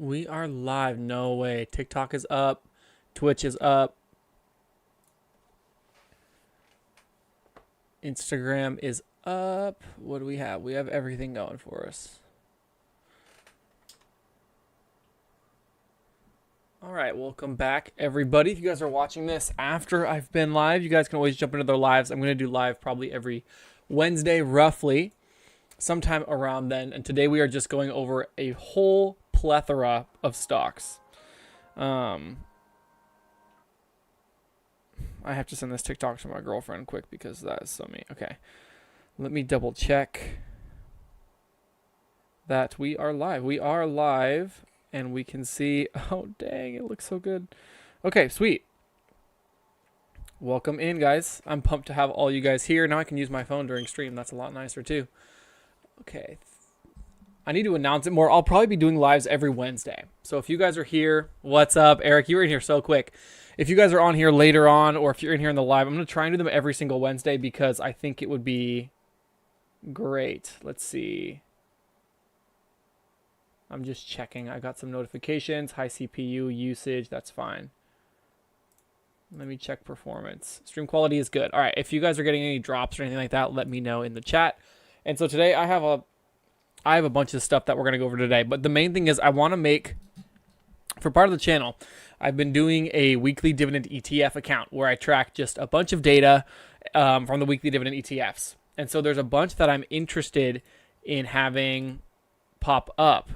We are live. No way. TikTok is up. Twitch is up. Instagram is up. What do we have? We have everything going for us. All right, welcome back, everybody. If you guys are watching this after I've been live, you guys can always jump into their lives. I'm going to do live probably every Wednesday, roughly, sometime around then. And today we are just going over a whole plethora of stocks. I have to send this TikTok to my girlfriend quick because that is so me. Okay, let me double check that we are live. We are live. And we can see, oh dang, it looks so good. Okay, sweet. Welcome in, guys. I'm pumped to have all you guys here. Now I can use my phone during stream. That's a lot nicer too. Okay. I need to announce it more. I'll probably be doing lives every Wednesday. So if you guys are here, what's up? Eric, you were in here so quick. If you guys are on here later on, or if you're in here in the live, I'm going to try and do them every single Wednesday because I think it would be great. Let's see. I'm just checking. I got some notifications. High CPU usage. That's fine. Let me check performance. Stream quality is good. All right. If you guys are getting any drops or anything like that, let me know in the chat. And so today I have a bunch of stuff that we're going to go over today. But the main thing is I want to make, for part of the channel, I've been doing a weekly dividend ETF account where I track just a bunch of data from the weekly dividend ETFs. And so there's a bunch that I'm interested in having pop up.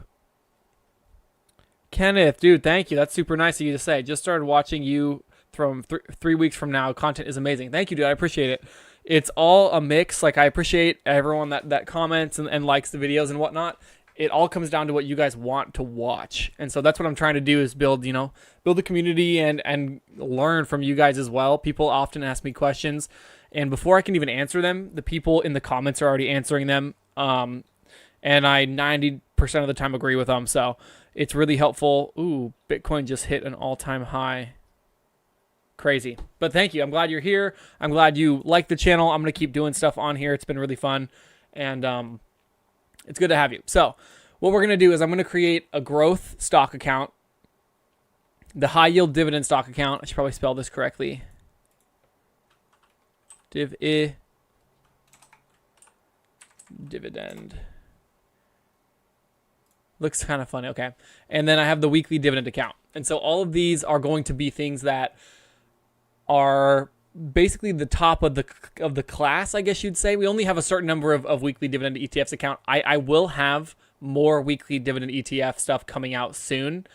Kenneth, dude, thank you. That's super nice of you to say. Just started watching you from 3 weeks from now. Content is amazing. Thank you, dude. I appreciate it. It's all a mix. Like, I appreciate everyone that comments and likes the videos and whatnot. It all comes down to what you guys want to watch. And so that's what I'm trying to do is build the community and learn from you guys as well. People often ask me questions. And before I can even answer them, the people in the comments are already answering them. And I 90% of the time agree with them. So it's really helpful. Ooh, Bitcoin just hit an all-time high. Crazy. But thank you. I'm glad you're here. I'm glad you like the channel. I'm going to keep doing stuff on here. It's been really fun. And it's good to have you. So what we're going to do is I'm going to create a growth stock account, the high yield dividend stock account. I should probably spell this correctly. Dividend. Looks kind of funny. Okay. And then I have the weekly dividend account. And so all of these are going to be things that are basically the top of the class, I guess you'd say. We only have a certain number of weekly dividend ETFs account. I will have more weekly dividend ETF stuff coming out soon.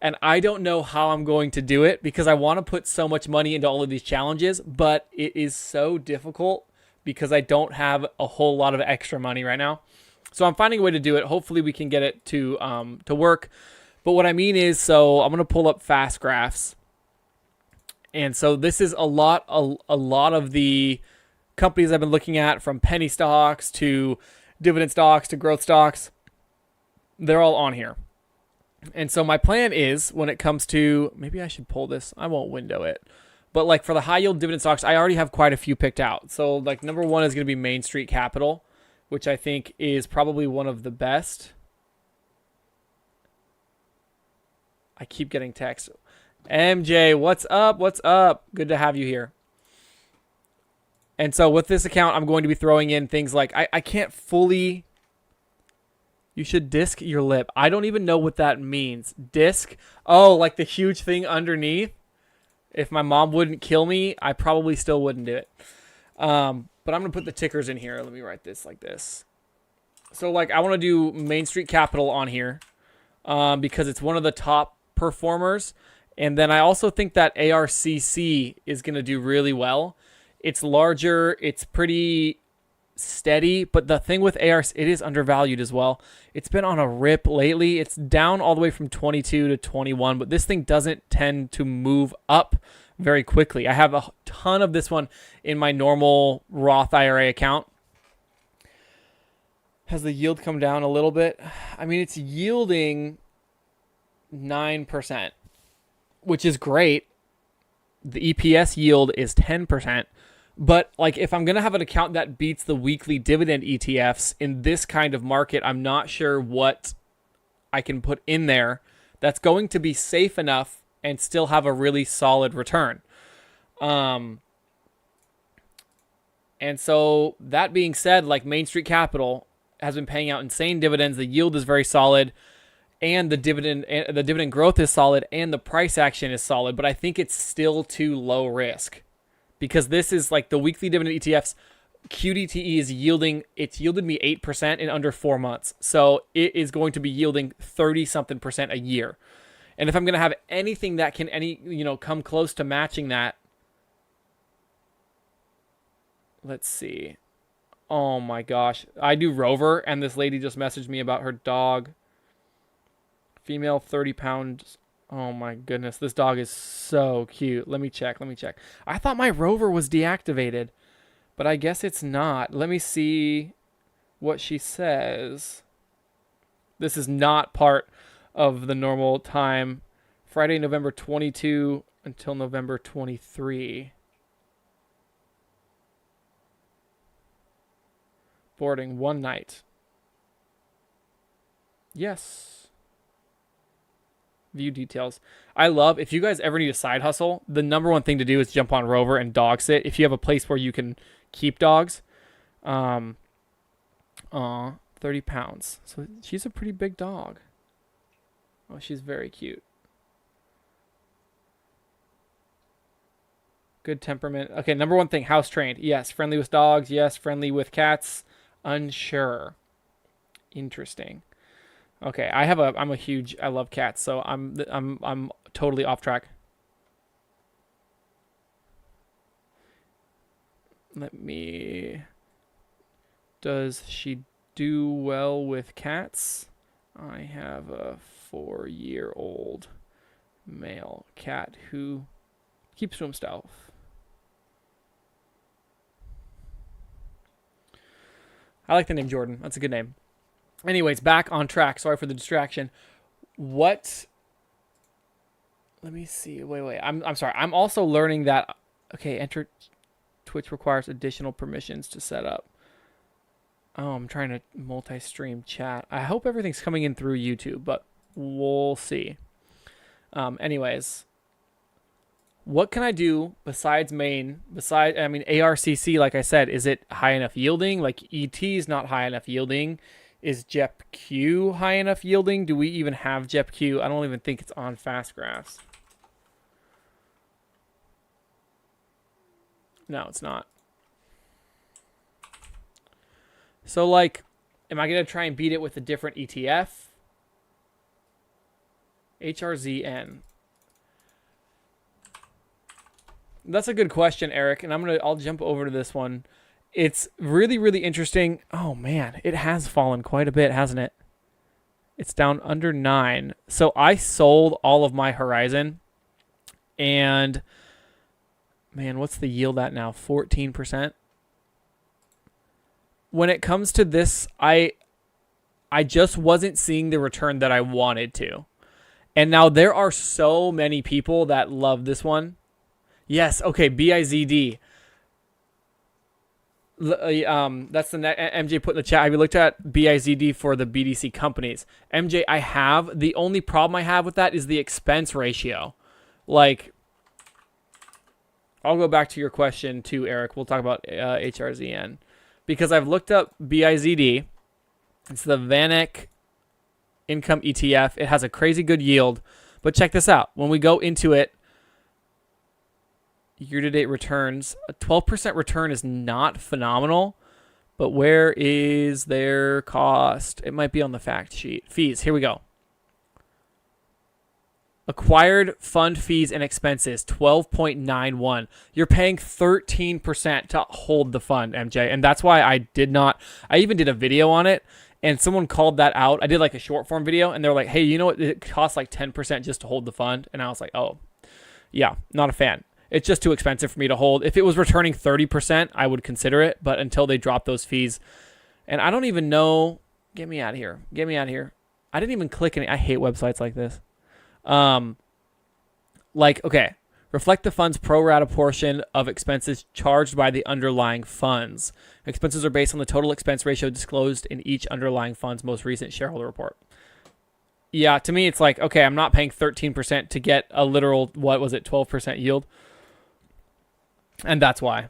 And I don't know how I'm going to do it because I want to put so much money into all of these challenges, but it is so difficult because I don't have a whole lot of extra money right now. So I'm finding a way to do it. Hopefully we can get it to work. But what I mean is, so I'm going to pull up fast graphs. And so this is a lot of the companies I've been looking at, from penny stocks to dividend stocks to growth stocks. They're all on here. And so my plan is, when it comes to, maybe I should pull this. I won't window it. But like for the high yield dividend stocks, I already have quite a few picked out. So like number one is going to be Main Street Capital, which I think is probably one of the best. I keep getting texts. MJ, what's up? What's up? Good to have you here. And so with this account, I'm going to be throwing in things like, I can't fully, you should disc your lip. I don't even know what that means. Disc? Oh, like the huge thing underneath? If my mom wouldn't kill me, I probably still wouldn't do it. But I'm going to put the tickers in here. Let me write this like this. So like I want to do Main Street Capital on here because it's one of the top performers. And then I also think that ARCC is going to do really well. It's larger. It's pretty steady. But the thing with ARC, it is undervalued as well. It's been on a rip lately. It's down all the way from 22 to 21. But this thing doesn't tend to move up very quickly. I have a ton of this one in my normal Roth IRA account. Has the yield come down a little bit? I mean, it's yielding 9%, which is great. The EPS yield is 10%. But like if I'm going to have an account that beats the weekly dividend ETFs in this kind of market, I'm not sure what I can put in there that's going to be safe enough and still have a really solid return. And so that being said, like Main Street Capital has been paying out insane dividends. The yield is very solid, and the dividend growth is solid, and the price action is solid. But I think it's still too low risk, because this is like the weekly dividend ETFs. QDTE is yielded me 8% in under 4 months. So it is going to be yielding 30-something% a year. And if I'm going to have anything that can come close to matching that, let's see. Oh my gosh. I do Rover, and this lady just messaged me about her dog. Female, 30 pounds. Oh my goodness. This dog is so cute. Let me check. I thought my Rover was deactivated, but I guess it's not. Let me see what she says. This is not part of the normal time. Friday, November 22 until November 23. Boarding one night. Yes. View details. I love, if you guys ever need a side hustle, the number one thing to do is jump on Rover and dog sit. If you have a place where you can keep dogs. 30 pounds. So she's a pretty big dog. Oh, she's very cute. Good temperament. Okay, number one thing, house trained. Yes. Friendly with dogs. Yes. Friendly with cats. Unsure. Interesting. Okay, I love cats, so I'm totally off track. Does she do well with cats? I have a 4-year-old male cat who keeps to himself. I like the name Jordan. That's a good name. Anyways, back on track. Sorry for the distraction. Let me see. Wait. I'm sorry. I'm also learning that, okay, enter Twitch requires additional permissions to set up. Oh, I'm trying to multi-stream chat. I hope everything's coming in through YouTube, but we'll see. Anyways, what can I do besides ARCC, like I said, is it high enough yielding? Like ET is not high enough yielding. Is JEPQ high enough yielding? Do we even have JEPQ? I don't even think it's on Fast Graphs. No, it's not. So, like, am I going to try and beat it with a different ETF? HRZN. That's a good question, Eric, and I'll jump over to this one. It's really, really interesting. Oh, man, it has fallen quite a bit, hasn't it? It's down under 9. So I sold all of my Horizon, and, man, what's the yield at now? 14%? When it comes to this, I just wasn't seeing the return that I wanted to. And now there are so many people that love this one. Yes, okay, BIZD. That's the MJ put in the chat. Have you looked at BIZD for the BDC companies? MJ, I have. The only problem I have with that is the expense ratio. Like, I'll go back to your question too, Eric. We'll talk about HRZN. Because I've looked up BIZD. It's the VanEck Income ETF. It has a crazy good yield. But check this out. When we go into it, year-to-date returns, a 12% return is not phenomenal, but where is their cost? It might be on the fact sheet. Fees, here we go. Acquired fund fees and expenses, 12.91. You're paying 13% to hold the fund, MJ, and that's why I even did a video on it, and someone called that out. I did like a short form video, and they were like, hey, you know what? It costs like 10% just to hold the fund, and I was like, oh, yeah, not a fan. It's just too expensive for me to hold. If it was returning 30%, I would consider it. But until they drop those fees, and I don't even know. Get me out of here. Get me out of here. I didn't even click any. I hate websites like this. Okay, reflect the fund's pro rata portion of expenses charged by the underlying funds. Expenses are based on the total expense ratio disclosed in each underlying fund's most recent shareholder report. Yeah, to me, it's like, okay, I'm not paying 13% to get a literal, what was it, 12% yield? And that's why.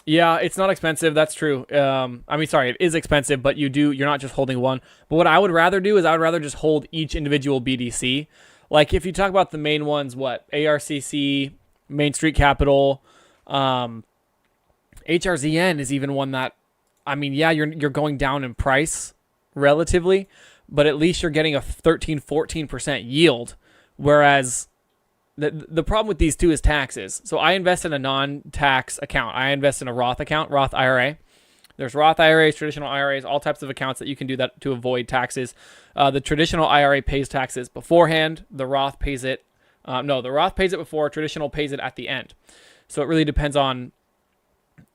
Yeah, it's not expensive. That's true. I mean, sorry, it is expensive, but you're not just holding one. But what I would rather do is I would rather just hold each individual BDC. Like if you talk about the main ones, what ARCC, Main Street Capital, HRZN is even one that, I mean, yeah, you're going down in price relatively, but at least you're getting a 13-14% yield. Whereas the problem with these two is taxes. So I invest in a non-tax account. I invest in a Roth account, Roth IRA. There's Roth IRAs, traditional IRAs, all types of accounts that you can do that to avoid taxes. The traditional IRA pays taxes beforehand. The Roth pays it. The Roth pays it before. Traditional pays it at the end. So it really depends on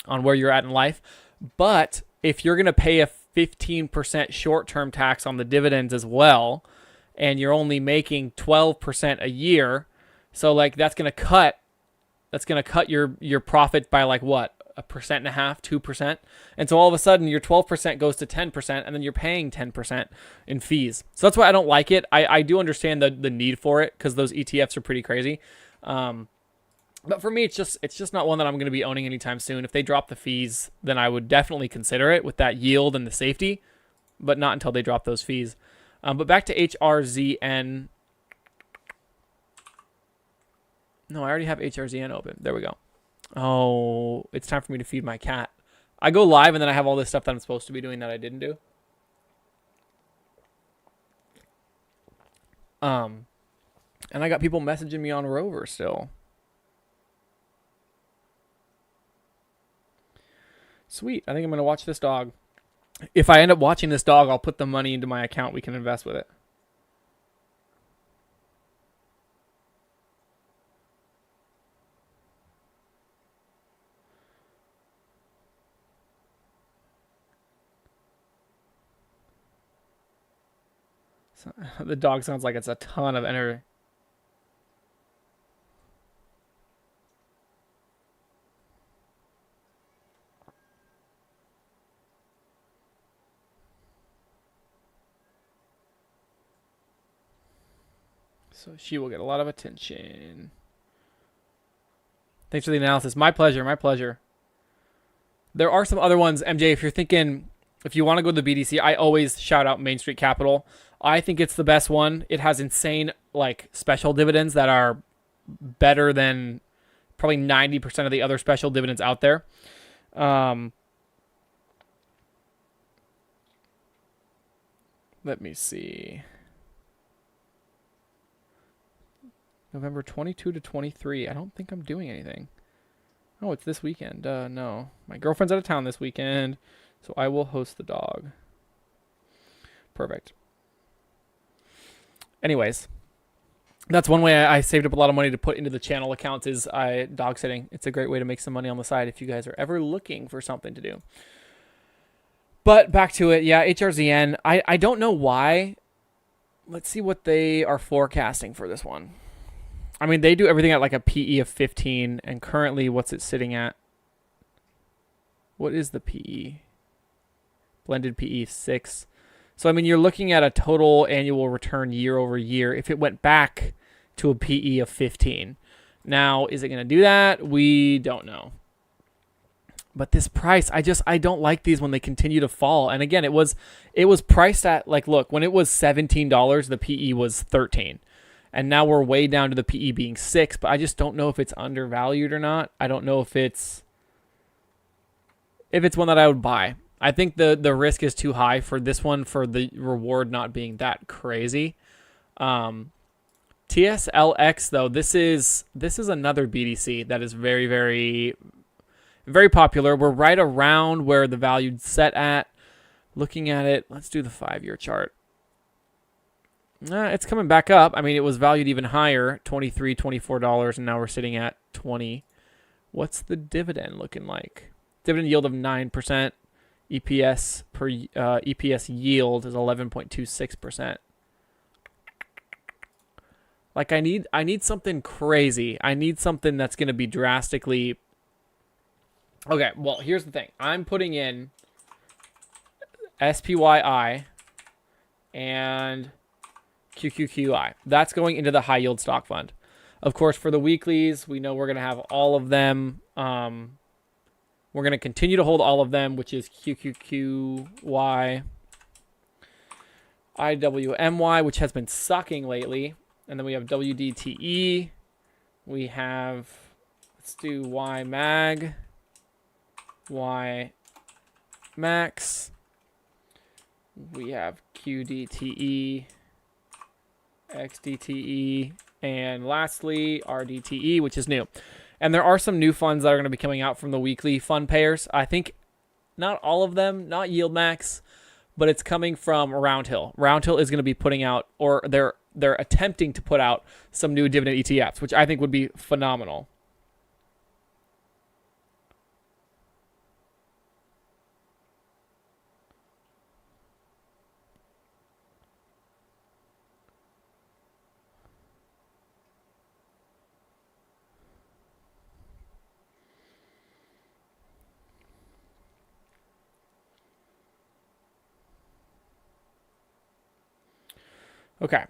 where you're at in life. But if you're going to pay a 15% short-term tax on the dividends as well, and you're only making 12% a year, so like that's gonna cut your profit by like what, 1.5%, 2%, and so all of a sudden your 12% goes to 10%, and then you're paying 10% in fees. So that's why I don't like it. I do understand the need for it because those ETFs are pretty crazy, but for me it's just not one that I'm gonna be owning anytime soon. If they drop the fees, then I would definitely consider it with that yield and the safety, but not until they drop those fees. But back to HRZN. No, I already have HRZN open. There we go. Oh, it's time for me to feed my cat. I go live and then I have all this stuff that I'm supposed to be doing that I didn't do. And I got people messaging me on Rover still. Sweet. I think I'm going to watch this dog. If I end up watching this dog, I'll put the money into my account. We can invest with it. The dog sounds like it's a ton of energy. So she will get a lot of attention. Thanks for the analysis. My pleasure. My pleasure. There are some other ones, MJ, if you're thinking, if you want to go to the BDC, I always shout out Main Street Capital. I think it's the best one. It has insane like special dividends that are better than probably 90% of the other special dividends out there. Let me see. November 22 to 23. I don't think I'm doing anything. Oh, it's this weekend. No. My girlfriend's out of town this weekend, so I will host the dog. Perfect. Anyways, that's one way I saved up a lot of money to put into the channel accounts is dog sitting. It's a great way to make some money on the side if you guys are ever looking for something to do. But back to it. Yeah, HRZN. I don't know why. Let's see what they are forecasting for this one. I mean, they do everything at like a PE of 15, and currently, what's it sitting at? What is the PE? Blended PE 6. So, I mean, you're looking at a total annual return year over year if it went back to a PE of 15. Now, is it going to do that? We don't know. But this price, I don't like these when they continue to fall. And again, it was priced at, like, look, when it was $17, the PE was 13. And now we're way down to the PE being 6, but I just don't know if it's undervalued or not. I don't know if it's one that I would buy. I think the risk is too high for this one for the reward not being that crazy. TSLX though, this is another BDC that is very, very, very popular. We're right around where the value's set at. Looking at it, let's do the 5-year chart. It's coming back up. I mean, it was valued even higher, $23, $24, and now we're sitting at 20. What's the dividend looking like? Dividend yield of 9%. EPS yield is 11.26%. Like I need something crazy. I need something that's going to be drastically. Okay, well, here's the thing. I'm putting in SPYI and QQQI. That's going into the high yield stock fund. Of course, for the weeklies, we know we're going to have all of them. We're going to continue to hold all of them, which is QQQY, IWMY, which has been sucking lately. And then we have WDTE. We have, let's do YMAG, YMAX. We have QDTE, XDTE, and lastly, RDTE, which is new. And there are some new funds that are going to be coming out from the weekly fund payers. I think not all of them, not YieldMax, but it's coming from Roundhill. Roundhill is going to be putting out, or they're attempting to put out some new dividend ETFs, which I think would be phenomenal. Okay.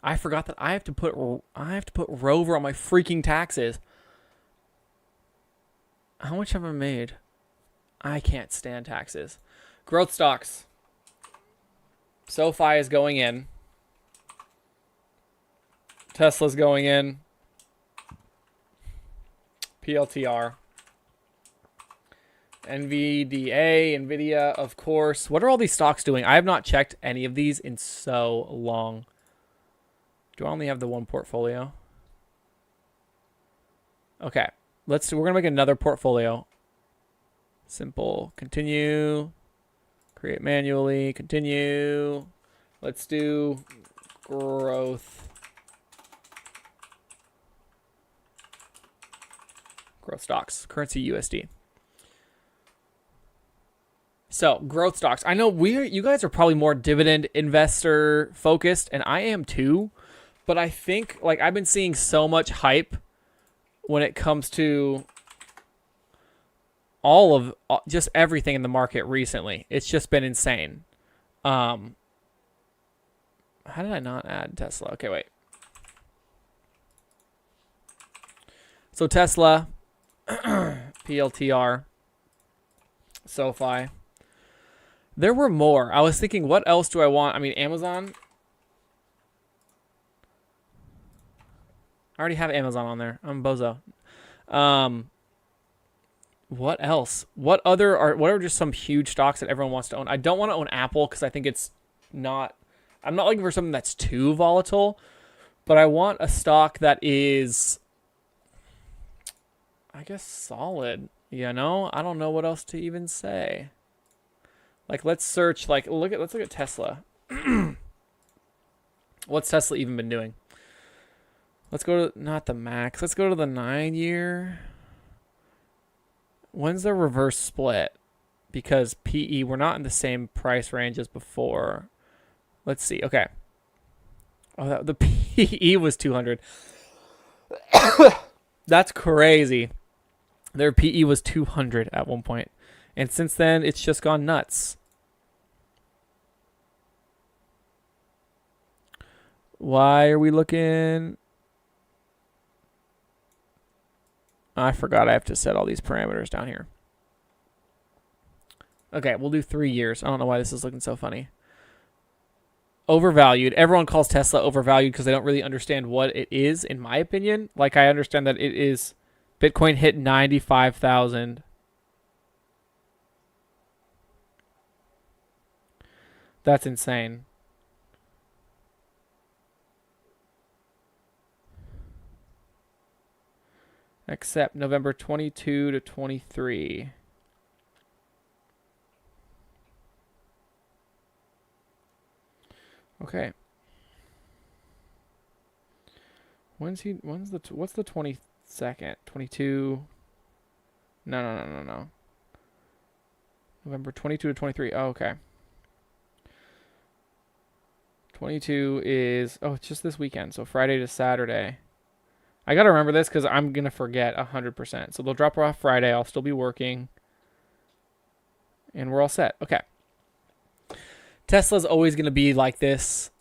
I forgot that I have to put Rover on my freaking taxes. How much have I made? I can't stand taxes. Growth stocks. SoFi is going in. Tesla's going in. PLTR. Nvidia, of course. What are all these stocks doing? I have not checked any of these in so long. Do I only have the one portfolio? Okay. We're going to make another portfolio. Simple. Continue. Create manually. Continue. Let's do growth. Growth stocks. Currency USD. So, growth stocks. I know you guys are probably more dividend investor focused, and I am too. But I think, like, I've been seeing so much hype when it comes to just everything in the market recently. It's just been insane. How did I not add Tesla? Okay, wait. So, Tesla, PLTR, SoFi. There were more. I was thinking, what else do I want? I mean, Amazon. I already have Amazon on there. I'm bozo. What else? What are just some huge stocks that everyone wants to own? I don't want to own Apple because I think it's not. I'm not looking for something that's too volatile, but I want a stock that is, I guess, solid. You know, I don't know what else to even say. Like, let's search. Like, let's look at Tesla. What's Tesla even been doing? Let's go to not the max. Let's go to the 9-year. When's the reverse split? Because PE, we're not in the same price range as before. Let's see. Okay. Oh, the PE was 200. That's crazy. Their PE was 200 at one point. And since then, it's just gone nuts. Why are we looking? I forgot I have to set all these parameters down here. Okay, we'll do 3 years. I don't know why this is looking so funny. Overvalued. Everyone calls Tesla overvalued because they don't really understand what it is, in my opinion. Like, I understand that it is... Bitcoin hit 95,000. That's insane. Except November 22 to 23. Okay. What's the 22nd? 22. No. November 22 to 23. Oh, okay. 22 is, it's just this weekend. So Friday to Saturday. I got to remember this because I'm going to forget 100%. So they'll drop off Friday. I'll still be working. And we're all set. Okay. Tesla's always going to be like this.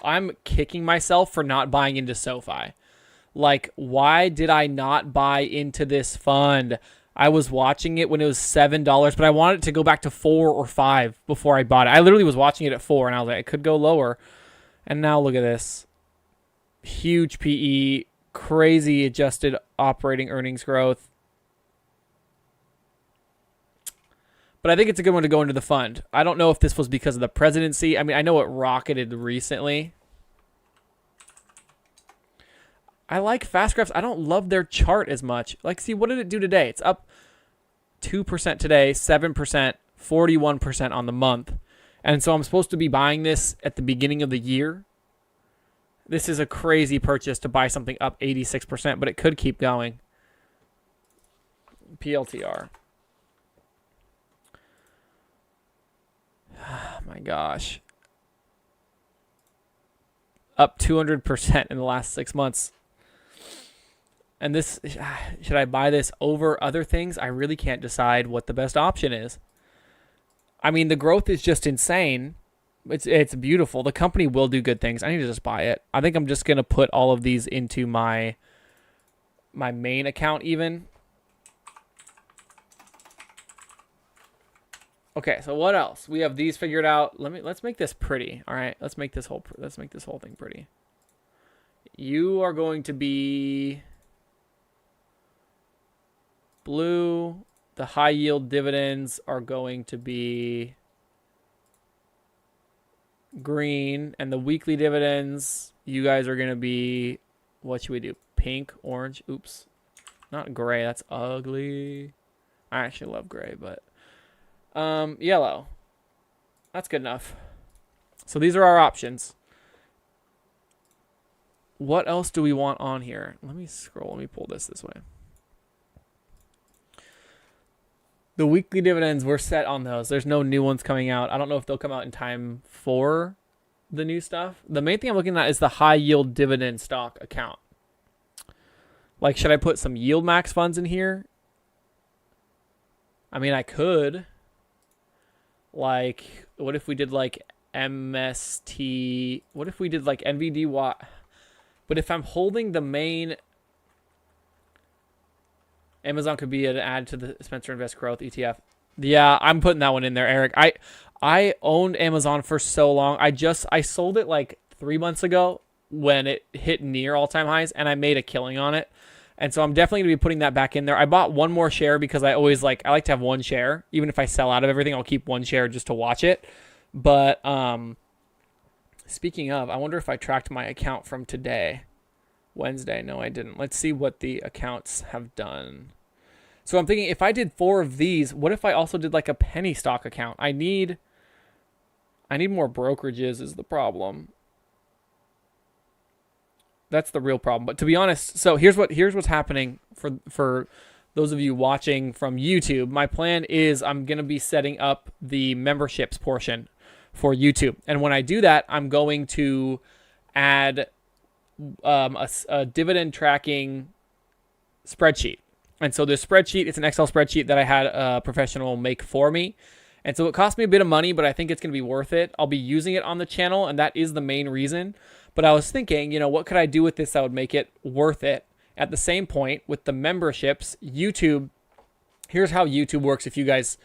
I'm kicking myself for not buying into SoFi. Like, why did I not buy into this fund? I was watching it when it was $7, but I wanted it to go back to 4 or 5 before I bought it. I literally was watching it at 4, and I was like, it could go lower. And now look at this. Huge PE, crazy adjusted operating earnings growth. But I think it's a good one to go into the fund. I don't know if this was because of the presidency. I mean, I know it rocketed recently. I like Fastgraphs. I don't love their chart as much. Like, see, what did it do today? It's up 2% today, 7%, 41% on the month. And so I'm supposed to be buying this at the beginning of the year. This is a crazy purchase to buy something up 86%, but it could keep going. PLTR. Oh my gosh. Up 200% in the last 6 months. And this, should I buy this over other things? I really can't decide what the best option is. I mean, the growth is just insane. It's beautiful. The company will do good things. I need to just buy it. I think I'm just going to put all of these into my main account even. Okay, so what else? We have these figured out. Let's make this pretty. All right, let's make this whole thing pretty. You are going to be blue. The high yield dividends are going to be green, and the weekly dividends, you guys are going to be, what should we do? Pink, orange. Oops, not gray. That's ugly. I actually love gray, but yellow. That's good enough. So these are our options. What else do we want on here? Let me scroll. Let me pull this way. The weekly dividends, we're set on those. There's no new ones coming out. I don't know if they'll come out in time for the new stuff. The main thing I'm looking at is the high yield dividend stock account. Like, should I put some yield max funds in here? I mean, I could. Like, what if we did like MST? What if we did like NVDY? But if I'm holding the main, Amazon could be an add to the Spencer Invest Growth ETF. Yeah, I'm putting that one in there, Eric. I owned Amazon for so long. I sold it like 3 months ago when it hit near all-time highs, and I made a killing on it. And so I'm definitely going to be putting that back in there. I bought one more share because I like to have one share. Even if I sell out of everything, I'll keep one share just to watch it. But speaking of, I wonder if I tracked my account from today. Wednesday. No, I didn't. Let's see what the accounts have done. So I'm thinking if I did 4 of these, what if I also did like a penny stock account? I need more brokerages is the problem. That's the real problem. But to be honest, so here's what's happening for those of you watching from YouTube. My plan is I'm going to be setting up the memberships portion for YouTube. And when I do that, I'm going to add a dividend tracking spreadsheet. And so this spreadsheet, it's an Excel spreadsheet that I had a professional make for me. And so it cost me a bit of money, but I think it's going to be worth it. I'll be using it on the channel, and that is the main reason. But I was thinking, what could I do with this that would make it worth it? At the same point, with the memberships, YouTube, here's how YouTube works if you guys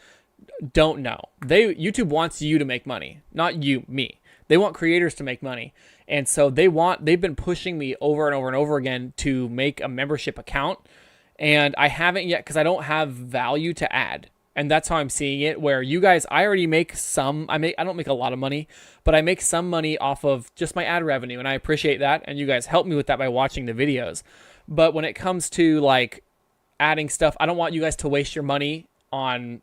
don't know. YouTube wants you to make money, not me. They want creators to make money. And so they've been pushing me over and over and over again to make a membership account. And I haven't yet because I don't have value to add. And that's how I'm seeing it, where you guys, I already make some, I don't make a lot of money, but I make some money off of just my ad revenue. And I appreciate that. And you guys help me with that by watching the videos. But when it comes to like adding stuff, I don't want you guys to waste your money on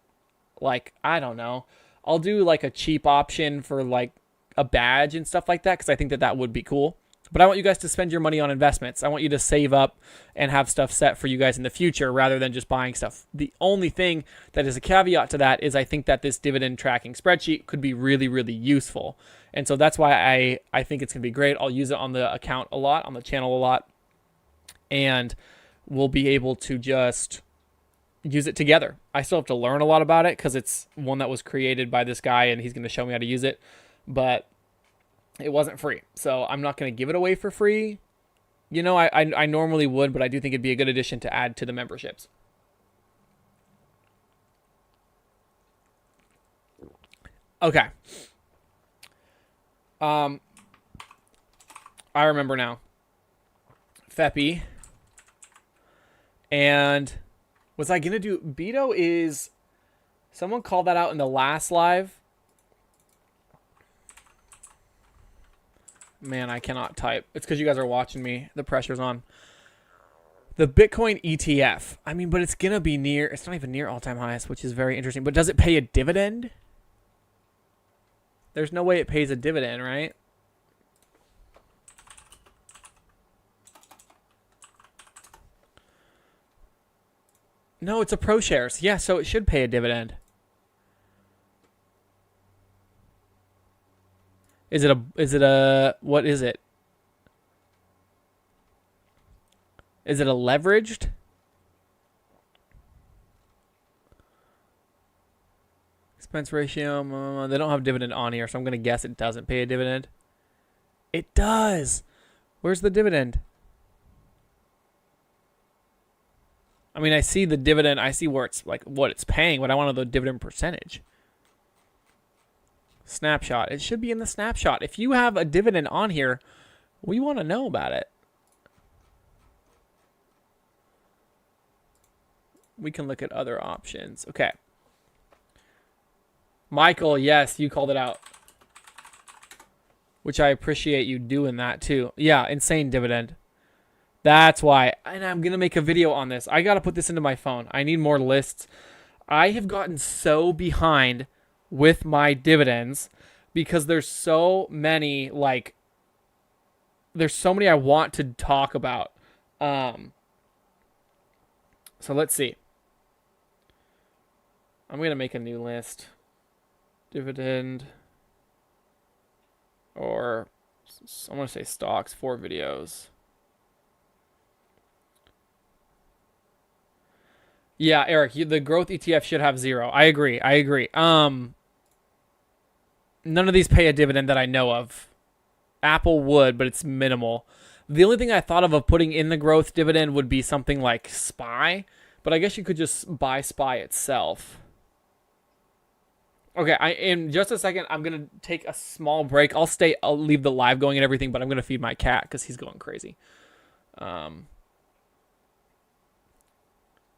like, I don't know. I'll do like a cheap option for like a badge and stuff like that, because I think that would be cool. But I want you guys to spend your money on investments. I want you to save up and have stuff set for you guys in the future rather than just buying stuff. The only thing that is a caveat to that is I think that this dividend tracking spreadsheet could be really, really useful. And so that's why I think it's going to be great. I'll use it on the account a lot, on the channel a lot. And we'll be able to just use it together. I still have to learn a lot about it because it's one that was created by this guy and he's going to show me how to use it. But it wasn't free. So I'm not going to give it away for free. You know, I normally would, but I do think it'd be a good addition to add to the memberships. Okay. I remember now. Feppy. And was I going to do... Beto is... Someone called that out in the last live. Man, I cannot type. It's because you guys are watching me. The pressure's on. The Bitcoin ETF. I mean, but it's going to be near... It's not even near all-time highs, which is very interesting. But does it pay a dividend? There's no way it pays a dividend, right? No, it's a pro shares. Yeah, so it should pay a dividend. Is it a what is it? Is it a leveraged? Expense ratio, they don't have dividend on here, so I'm going to guess it doesn't pay a dividend. It does. Where's the dividend? I mean, I see the dividend. I see where it's like what it's paying, but I want the dividend percentage. Snapshot. It should be in the snapshot. If you have a dividend on here, we want to know about it. We can look at other options. Okay. Michael, yes, you called it out. Which I appreciate you doing that too. Yeah, insane dividend. That's why. And I'm going to make a video on this. I got to put this into my phone. I need more lists. I have gotten so behind with my dividends because there's so many, like, there's so many I want to talk about. So let's see. I'm going to make a new list. Dividend. Or I want to say stocks, 4 videos. Yeah, Eric, the growth ETF should have 0. I agree. None of these pay a dividend that I know of. Apple would, but it's minimal. The only thing I thought of putting in the growth dividend would be something like SPY, but I guess you could just buy SPY itself. Okay, in just a second, I'm going to take a small break. I'll leave the live going and everything, but I'm going to feed my cat because he's going crazy.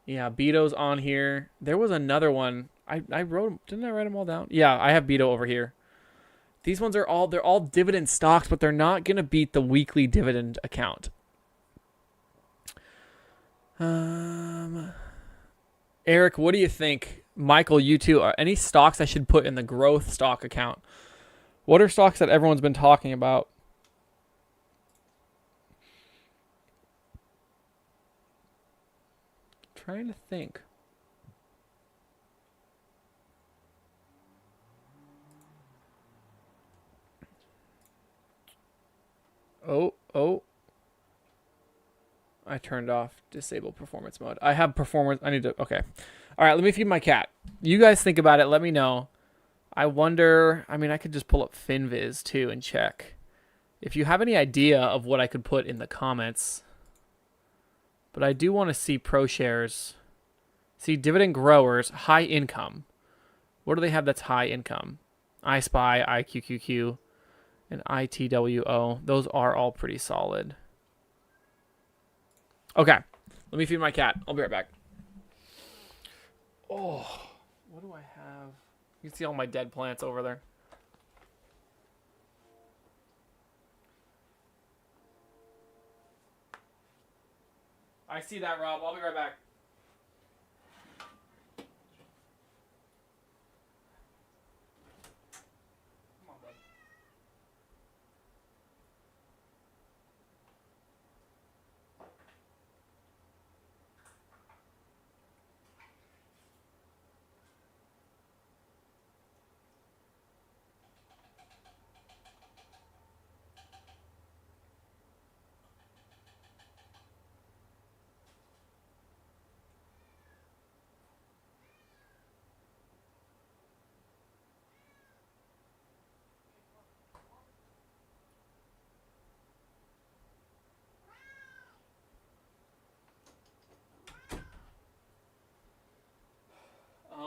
Yeah, Beto's on here. There was another one. I wrote, didn't I write them all down? Yeah, I have Beto over here. These ones they're all dividend stocks, but they're not going to beat the weekly dividend account. Eric, what do you think? Michael, you too. Are any stocks I should put in the growth stock account? What are stocks that everyone's been talking about? Trying to think. Oh. I turned off disable performance mode. I have performance. I need to. Okay. All right. Let me feed my cat. You guys think about it. Let me know. I wonder. I mean, I could just pull up FinViz too and check. If you have any idea of what I could put in the comments. But I do want to see ProShares. See dividend growers, high income. What do they have that's high income? iSpy, IQQQ, and ITWO. Those are all pretty solid. Okay. Let me feed my cat. I'll be right back. Oh, what do I have? You can see all my dead plants over there. I see that, Rob. I'll be right back. Come on, bud.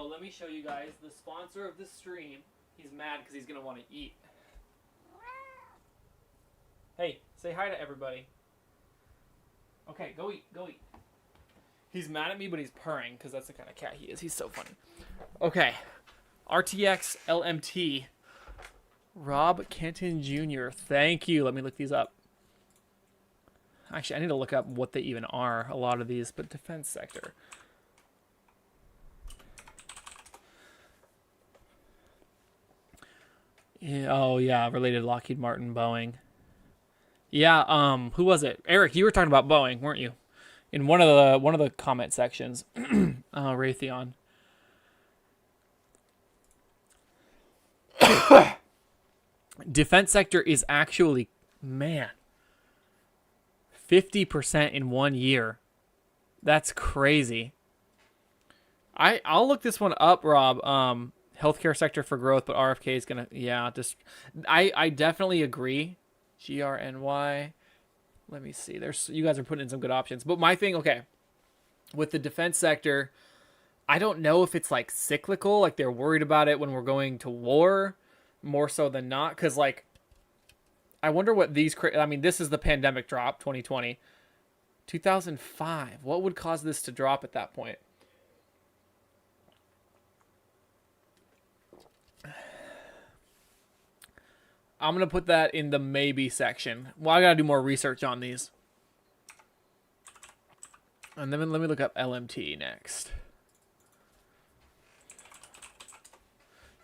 So let me show you guys the sponsor of this stream. He's mad because he's going to want to eat. Hey, say hi to everybody. Okay, go eat, go eat. He's mad at me, but he's purring because that's the kind of cat he is. He's so funny. Okay, RTX LMT. Rob Kenton Jr. Thank you. Let me look these up. Actually, I need to look up what they even are, a lot of these, but defense sector. Yeah, oh, yeah, related Lockheed Martin, Boeing. Yeah, who was it? Eric, you were talking about Boeing, weren't you? In one of the comment sections. Raytheon. Defense sector is actually, man, 50% in 1 year. That's crazy. I'll look this one up, Rob. Healthcare sector for growth, but RFK is gonna, yeah, just I definitely agree. GRNY. Let me see. There's, you guys are putting in some good options. But my thing, okay, with the defense sector, I don't know if it's like cyclical, like they're worried about it when we're going to war, more so than not. Because like, I wonder what these, I mean, this is the pandemic drop, 2020. 2005. What would cause this to drop at that point? I'm going to put that in the maybe section. Well, I got to do more research on these. And then let me look up LMT next.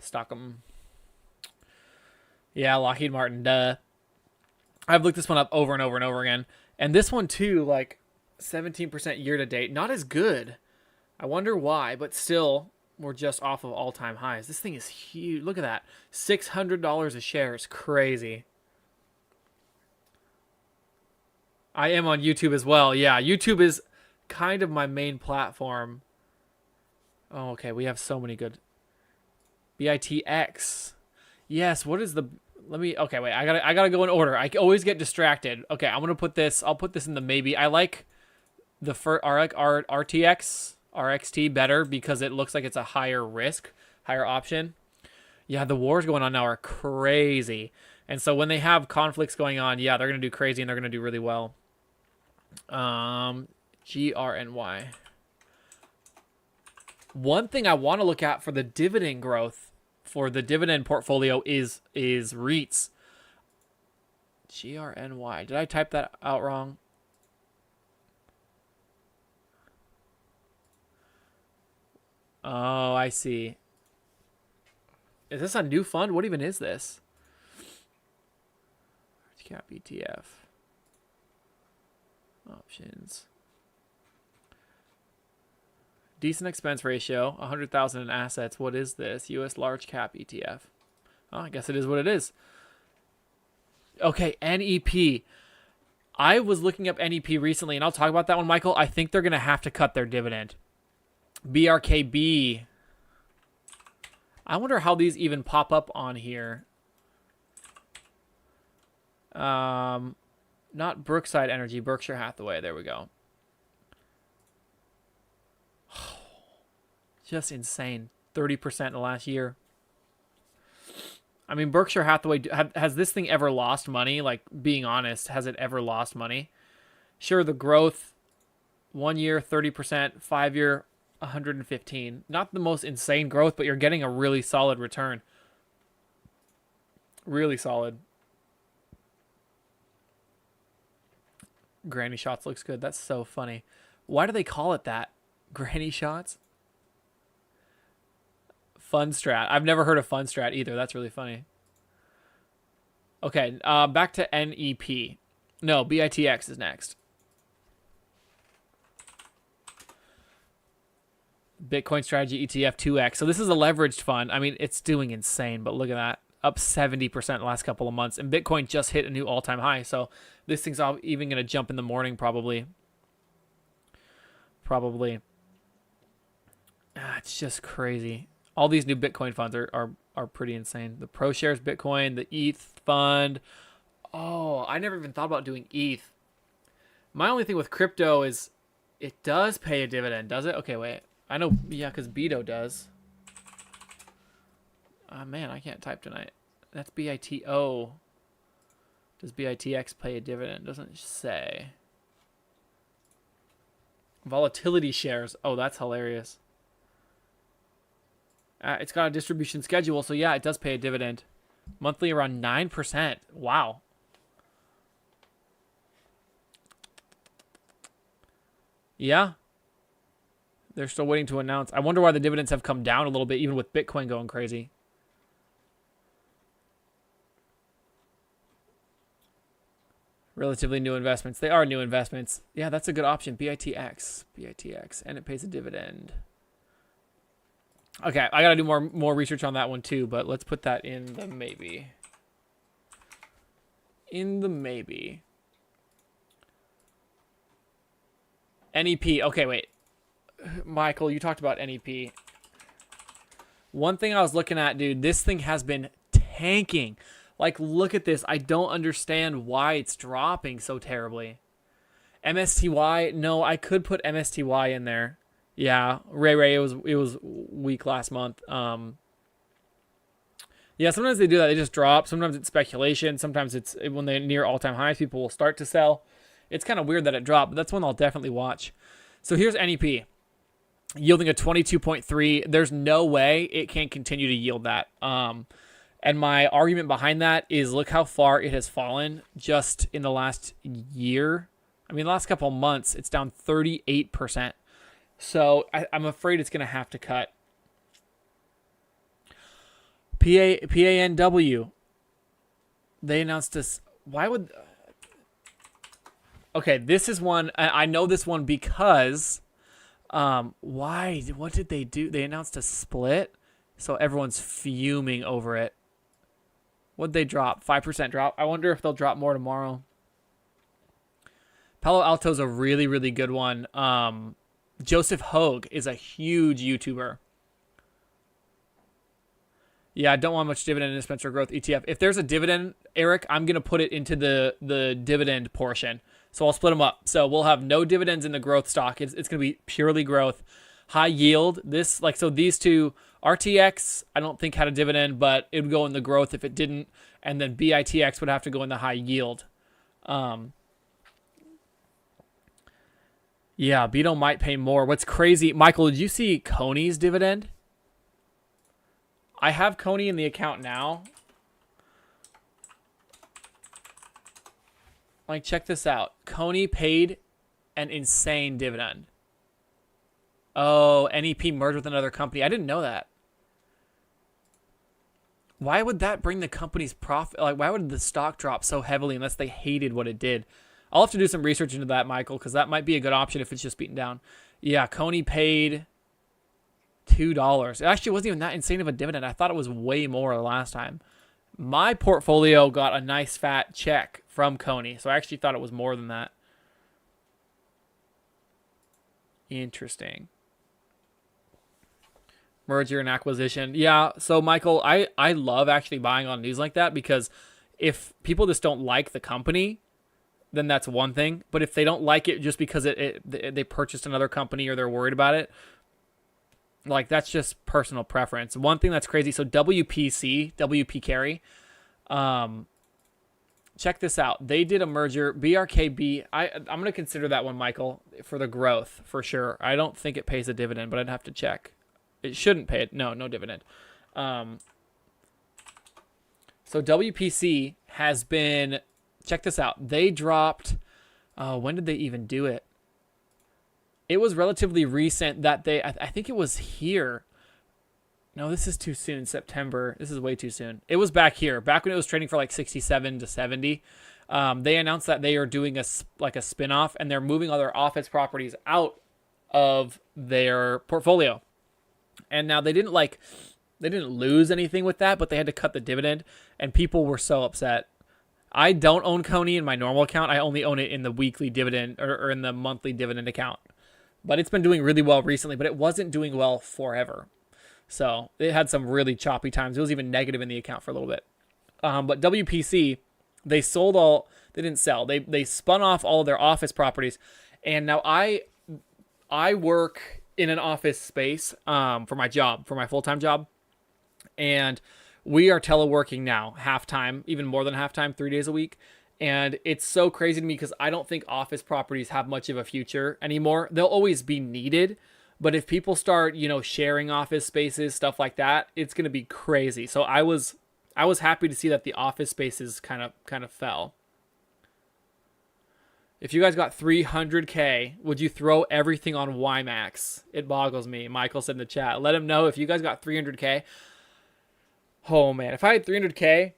Stockham. Yeah, Lockheed Martin, duh. I've looked this one up over and over and over again. And this one too, like 17% year to date. Not as good. I wonder why, but still, we're just off of all-time highs. This thing is huge. Look at that. $600 a share is crazy. I am on YouTube as well. Yeah, YouTube is kind of my main platform. Oh, okay. We have so many good. BITX. Yes, what is the... Let me... Okay, wait. I gotta go in order. I always get distracted. Okay, I'm gonna put this... I'll put this in the maybe. I like the RTX... RXT better because it looks like it's a higher risk, higher option. Yeah, the wars going on now are crazy. And so when they have conflicts going on, yeah, they're going to do crazy and they're going to do really well. GRNY. One thing I want to look at for the dividend growth, for the dividend portfolio is REITs. GRNY. Did I type that out wrong? Oh, I see. Is this a new fund? What even is this? Cap ETF. Options. Decent expense ratio. 100,000 in assets. What is this? US large cap ETF. Oh, I guess it is what it is. Okay, NEP. I was looking up NEP recently, and I'll talk about that one, Michael. I think they're going to have to cut their dividend. BRKB. I wonder how these even pop up on here. Not Brookside Energy, Berkshire Hathaway. There we go. Just insane. 30% in the last year. I mean, Berkshire Hathaway, has this thing ever lost money? Like, being honest, has it ever lost money? Sure, the growth, 1 year, 30%, 5 year, 115. Not the most insane growth, but you're getting a really solid return. Really solid. Granny Shots looks good. That's so funny. Why do they call it that? Granny Shots? Fun Strat. I've never heard of Fun Strat either. That's really funny. Okay, back to NEP. No, BITX is next. Bitcoin Strategy ETF 2X. So this is a leveraged fund. I mean, it's doing insane, but look at that. Up 70% the last couple of months. And Bitcoin just hit a new all-time high. So this thing's even going to jump in the morning probably. It's just crazy. All these new Bitcoin funds are pretty insane. The ProShares Bitcoin, the ETH fund. Oh, I never even thought about doing ETH. My only thing with crypto is it does pay a dividend, does it? Okay, wait. I know, yeah, because Beto does. Man, I can't type tonight. That's BITO. Does BITX pay a dividend? Doesn't say. Volatility shares. Oh, that's hilarious. It's got a distribution schedule, so yeah, it does pay a dividend. Monthly around 9%. Wow. Yeah. They're still waiting to announce. I wonder why the dividends have come down a little bit, even with Bitcoin going crazy. Relatively new investments. They are new investments. Yeah, that's a good option. BITX. BITX. And it pays a dividend. Okay, I got to do more research on that one too, but let's put that in the maybe. In the maybe. NEP. Okay, wait. Michael, you talked about NEP. One thing I was looking at, dude, this thing has been tanking. Like, look at this. I don't understand why it's dropping so terribly. MSTY. No, I could put MSTY in there. Yeah, Ray, it was weak last month. Yeah, sometimes they do that. They just drop. Sometimes it's speculation. Sometimes it's when they're near all-time highs, people will start to sell. It's kind of weird that it dropped, but that's one I'll definitely watch. So here's NEP, yielding a 22.3. There's no way it can continue to yield that. And my argument behind that is look how far it has fallen just in the last year. I mean, the last couple of months, it's down 38%. So I'm afraid it's going to have to cut. PANW. They announced this. Why would... Okay, this is one. I know this one because... why? What did they do? They announced a split. So everyone's fuming over it. What'd they drop? 5% drop. I wonder if they'll drop more tomorrow. Palo Alto's a really, really good one. Joseph Hogue is a huge YouTuber. Yeah, I don't want much dividend in a Spencer Growth ETF. If there's a dividend, Eric, I'm going to put it into the dividend portion. So I'll split them up. So we'll have no dividends in the growth stock. It's going to be purely growth. High yield. So these two, RTX, I don't think had a dividend, but it would go in the growth if it didn't. And then BITX would have to go in the high yield. Yeah, Beto might pay more. What's crazy, Michael, did you see Coney's dividend? I have Coney in the account now. Like, check this out. Coney paid an insane dividend. Oh, NEP merged with another company. I didn't know that. Why would that bring the company's profit? Like, why would the stock drop so heavily unless they hated what it did? I'll have to do some research into that, Michael, because that might be a good option if it's just beaten down. Yeah, Coney paid $2. It actually wasn't even that insane of a dividend. I thought it was way more last time. My portfolio got a nice fat check from Coney, so I actually thought it was more than that. Interesting. Merger and acquisition. Yeah, so Michael, I love actually buying on news like that because if people just don't like the company, then that's one thing. But if they don't like it just because they purchased another company or they're worried about it, like that's just personal preference. One thing that's crazy. So WP Carry, check this out. They did a merger. BRKB. I'm going to consider that one, Michael, for the growth for sure. I don't think it pays a dividend, but I'd have to check. It shouldn't pay it. No dividend. So WPC has been. Check this out. They dropped. When did they even do it? It was relatively recent that they. I think it was here. No, this is too soon. September. This is way too soon. It was back here. Back when it was trading for like 67 to 70. They announced that they are doing a spinoff and they're moving all their office properties out of their portfolio. And now they didn't lose anything with that, but they had to cut the dividend, and people were so upset. I don't own Coney in my normal account. I only own it in the weekly dividend or in the monthly dividend account. But it's been doing really well recently, but it wasn't doing well forever. So it had some really choppy times. It was even negative in the account for a little bit. But WPC, they didn't sell. They spun off all of their office properties. And now I work in an office space for my job, for my full-time job. And we are teleworking now, half-time, even more than half-time, 3 days a week. And it's so crazy to me because I don't think office properties have much of a future anymore. They'll always be needed, but if people start, sharing office spaces, stuff like that, it's going to be crazy. So I was happy to see that the office spaces kind of fell. If you guys got 300K, would you throw everything on WiMAX? It boggles me. Michael said in the chat. Let him know if you guys got 300K. Oh, man. If I had 300K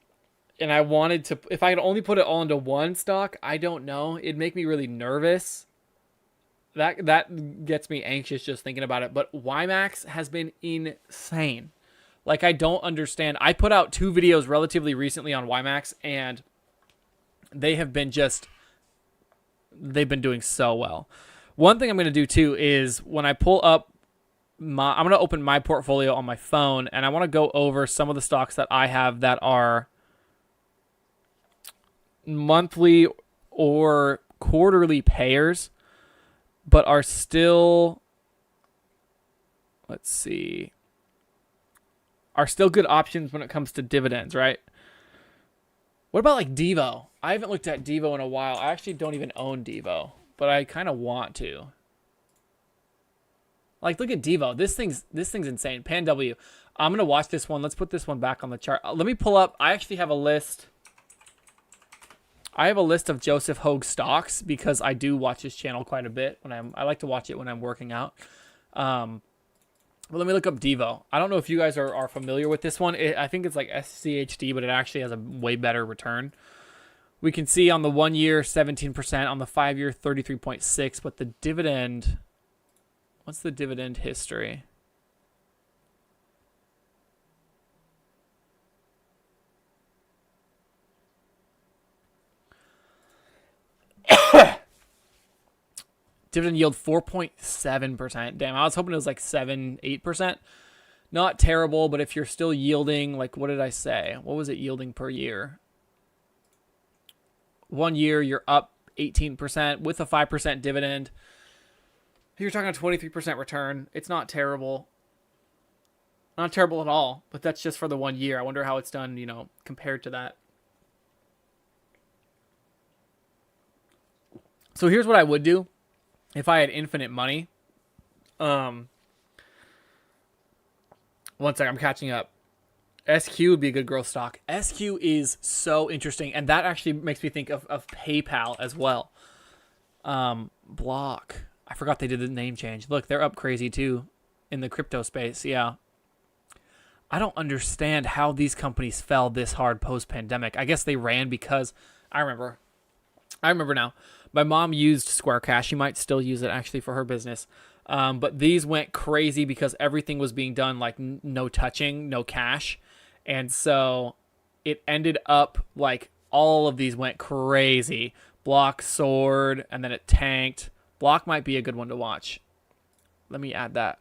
and I wanted to... If I could only put it all into one stock, I don't know. It'd make me really nervous. That gets me anxious just thinking about it. But WiMAX has been insane. Like, I don't understand. I put out 2 videos relatively recently on WiMAX, and they have been just... They've been doing so well. One thing I'm going to do too is when I pull up I'm going to open my portfolio on my phone, and I want to go over some of the stocks that I have that are monthly or quarterly payers, but are still, let's see, are still good options when it comes to dividends, right? What about like Devo? I haven't looked at Devo in a while. I actually don't even own Devo, but I kind of want to. Like, look at Devo. This thing's insane. Pan W. I'm going to watch this one. Let's put this one back on the chart. Let me pull up. I actually have a list. I have a list of Joseph Hogue stocks because I do watch his channel quite a bit. I like to watch it when I'm working out. Well, let me look up Devo. I don't know if you guys are familiar with this one. I think it's like SCHD, but it actually has a way better return. We can see on the 1 year, 17%, on the 5 year, 33.6, but the dividend, what's the dividend history? Dividend yield 4.7%. Damn, I was hoping it was like 7-8%. Not terrible, but if you're still yielding, like, what did I say? What was it yielding per year? 1 year, you're up 18% with a 5% dividend. You're talking a 23% return. It's not terrible. Not terrible at all, but that's just for the 1 year. I wonder how it's done, compared to that. So here's what I would do if I had infinite money. One second, I'm catching up. SQ would be a good growth stock. SQ is so interesting, and that actually makes me think of PayPal as well. Block. I forgot they did the name change. Look, they're up crazy too in the crypto space. Yeah. I don't understand how these companies fell this hard post-pandemic. I guess they ran because I remember now. My mom used Square Cash. She might still use it actually for her business. But these went crazy because everything was being done like no touching, no cash. And so it ended up like all of these went crazy. Block soared and then it tanked. Block might be a good one to watch. Let me add that.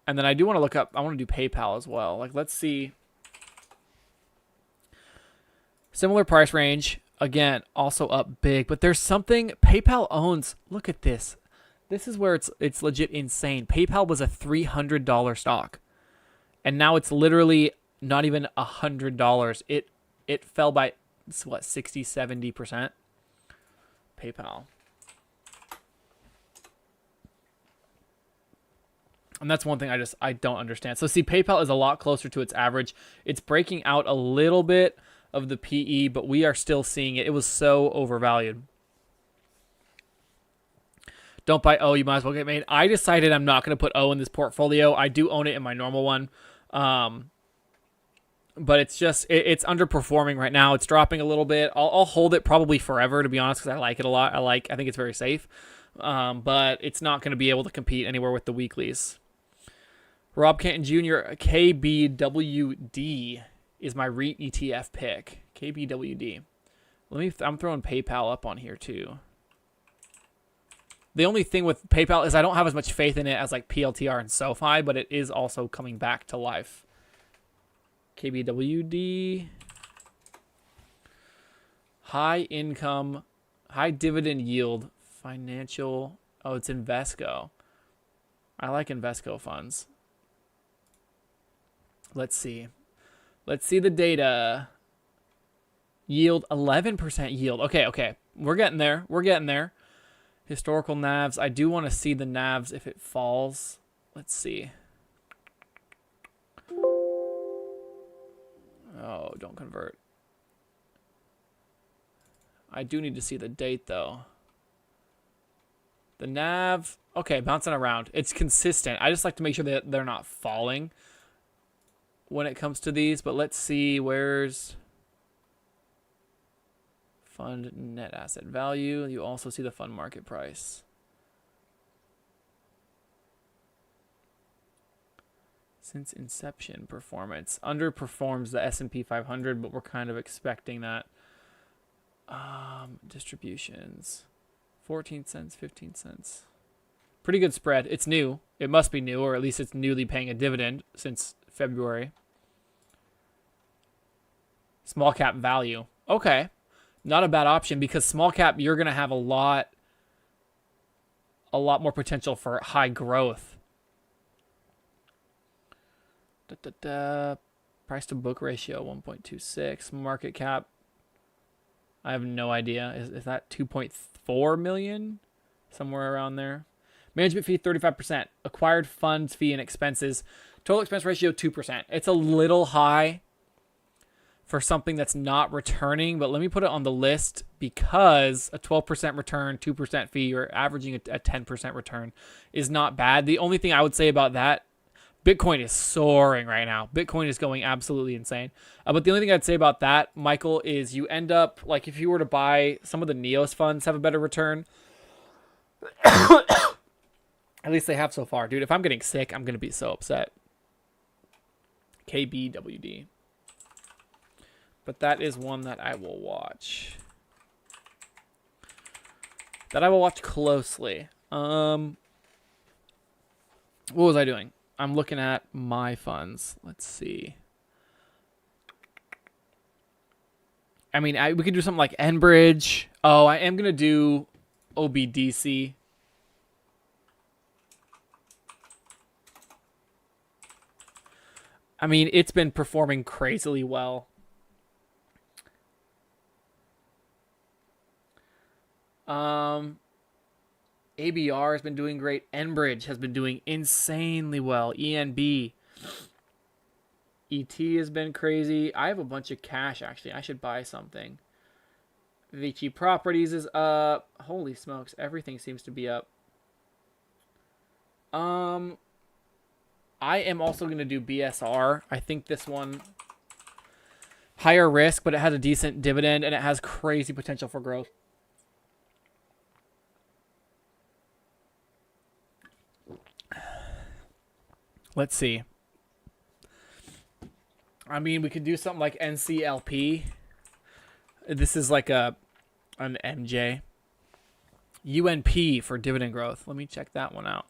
And then I do want to look up, I want to do PayPal as well. Like, let's see. Similar price range. Again, also up big. But there's something PayPal owns. Look at this. This is where it's legit insane. PayPal was a $300 stock. And now it's literally not even $100. It fell by, what, 60, 70%? PayPal. And that's one thing I don't understand. So see, PayPal is a lot closer to its average. It's breaking out a little bit of the PE, but we are still seeing it. It was so overvalued. Don't buy O, you might as well get made. I decided I'm not going to put O in this portfolio. I do own it in my normal one. But it's just, it's underperforming right now. It's dropping a little bit. I'll hold it probably forever, to be honest, because I like it a lot. I think it's very safe. But it's not going to be able to compete anywhere with the weeklies. Rob Canton Jr., KBWD is my REIT ETF pick. KBWD. I'm throwing PayPal up on here too. The only thing with PayPal is I don't have as much faith in it as like PLTR and SoFi, but it is also coming back to life. KBWD. High income, high dividend yield, financial. Oh, it's Invesco. I like Invesco funds. Let's see. Let's see the data. Yield, 11% yield. Okay. We're getting there. Historical NAVs. I do want to see the NAVs if it falls. Let's see. Oh, don't convert. I do need to see the date, though. The NAV, okay, bouncing around. It's consistent. I just like to make sure that they're not falling when it comes to these. But let's see, where's fund net asset value? You also see the fund market price. Since inception, performance underperforms the S&P 500, but we're kind of expecting that. Distributions, 14 cents, 15 cents. Pretty good spread. It's new. It must be new, or at least it's newly paying a dividend since February. Small cap value. Okay. Not a bad option, because small cap, you're going to have a lot more potential for high growth. Price to book ratio 1.26. Market cap, I have no idea. Is that 2.4 million? Somewhere around there. Management fee 35%. Acquired funds fee and expenses. Total expense ratio 2%. It's a little high for something that's not returning, but let me put it on the list, because a 12% return, 2% fee, you're averaging a 10% return is not bad. The only thing I would say about that, Bitcoin is soaring right now. Bitcoin is going absolutely insane. But the only thing I'd say about that, Michael, is you end up, like, if you were to buy some of the NEOS funds have a better return. At least they have so far. Dude, if I'm getting sick, I'm going to be so upset. KBWD. But that is one that I will watch. That I will watch closely. What was I doing? I'm looking at my funds. Let's see. I mean, we could do something like Enbridge. Oh, I am going to do OBDC. I mean, it's been performing crazily well. ABR has been doing great. Enbridge has been doing insanely well. ENB. ET has been crazy. I have a bunch of cash, actually. I should buy something. Vici Properties is up. Holy smokes. Everything seems to be up. I am also going to do BSR. I think this one, higher risk, but it has a decent dividend, and it has crazy potential for growth. Let's see. I mean, we could do something like NCLP. This is like an MJ. UNP for dividend growth. Let me check that one out.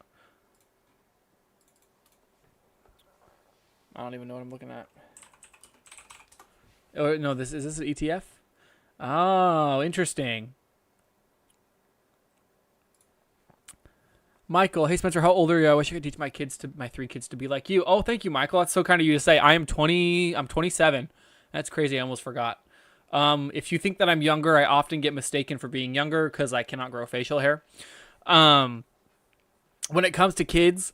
I don't even know what I'm looking at. Oh, no, is this an ETF? Oh, interesting. Michael, hey Spencer, how old are you? I wish I could teach my 3 kids to be like you. Oh, thank you, Michael. That's so kind of you to say. I'm 27. That's crazy. I almost forgot. If you think that I'm younger, I often get mistaken for being younger because I cannot grow facial hair. When it comes to kids,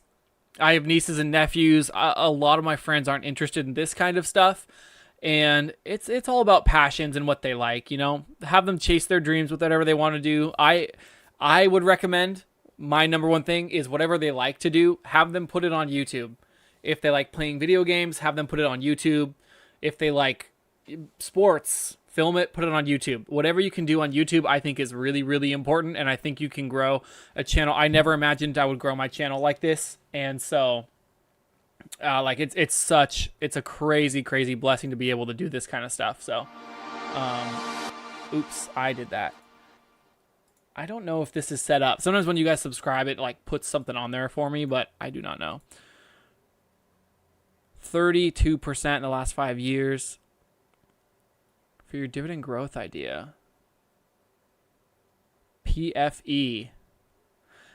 I have nieces and nephews. A lot of my friends aren't interested in this kind of stuff. And it's all about passions and what they like, you know. Have them chase their dreams with whatever they want to do. I would recommend, my number one thing is whatever they like to do, have them put it on YouTube. If they like playing video games, have them put it on YouTube. If they like sports, film it, put it on YouTube. Whatever you can do on YouTube, I think is really, really important. And I think you can grow a channel. I never imagined I would grow my channel like this. And so, it's a crazy, crazy blessing to be able to do this kind of stuff. So, oops, I did that. I don't know if this is set up. Sometimes when you guys subscribe, it like puts something on there for me, but I do not know. 32% in the last 5 years for your dividend growth idea. PFE.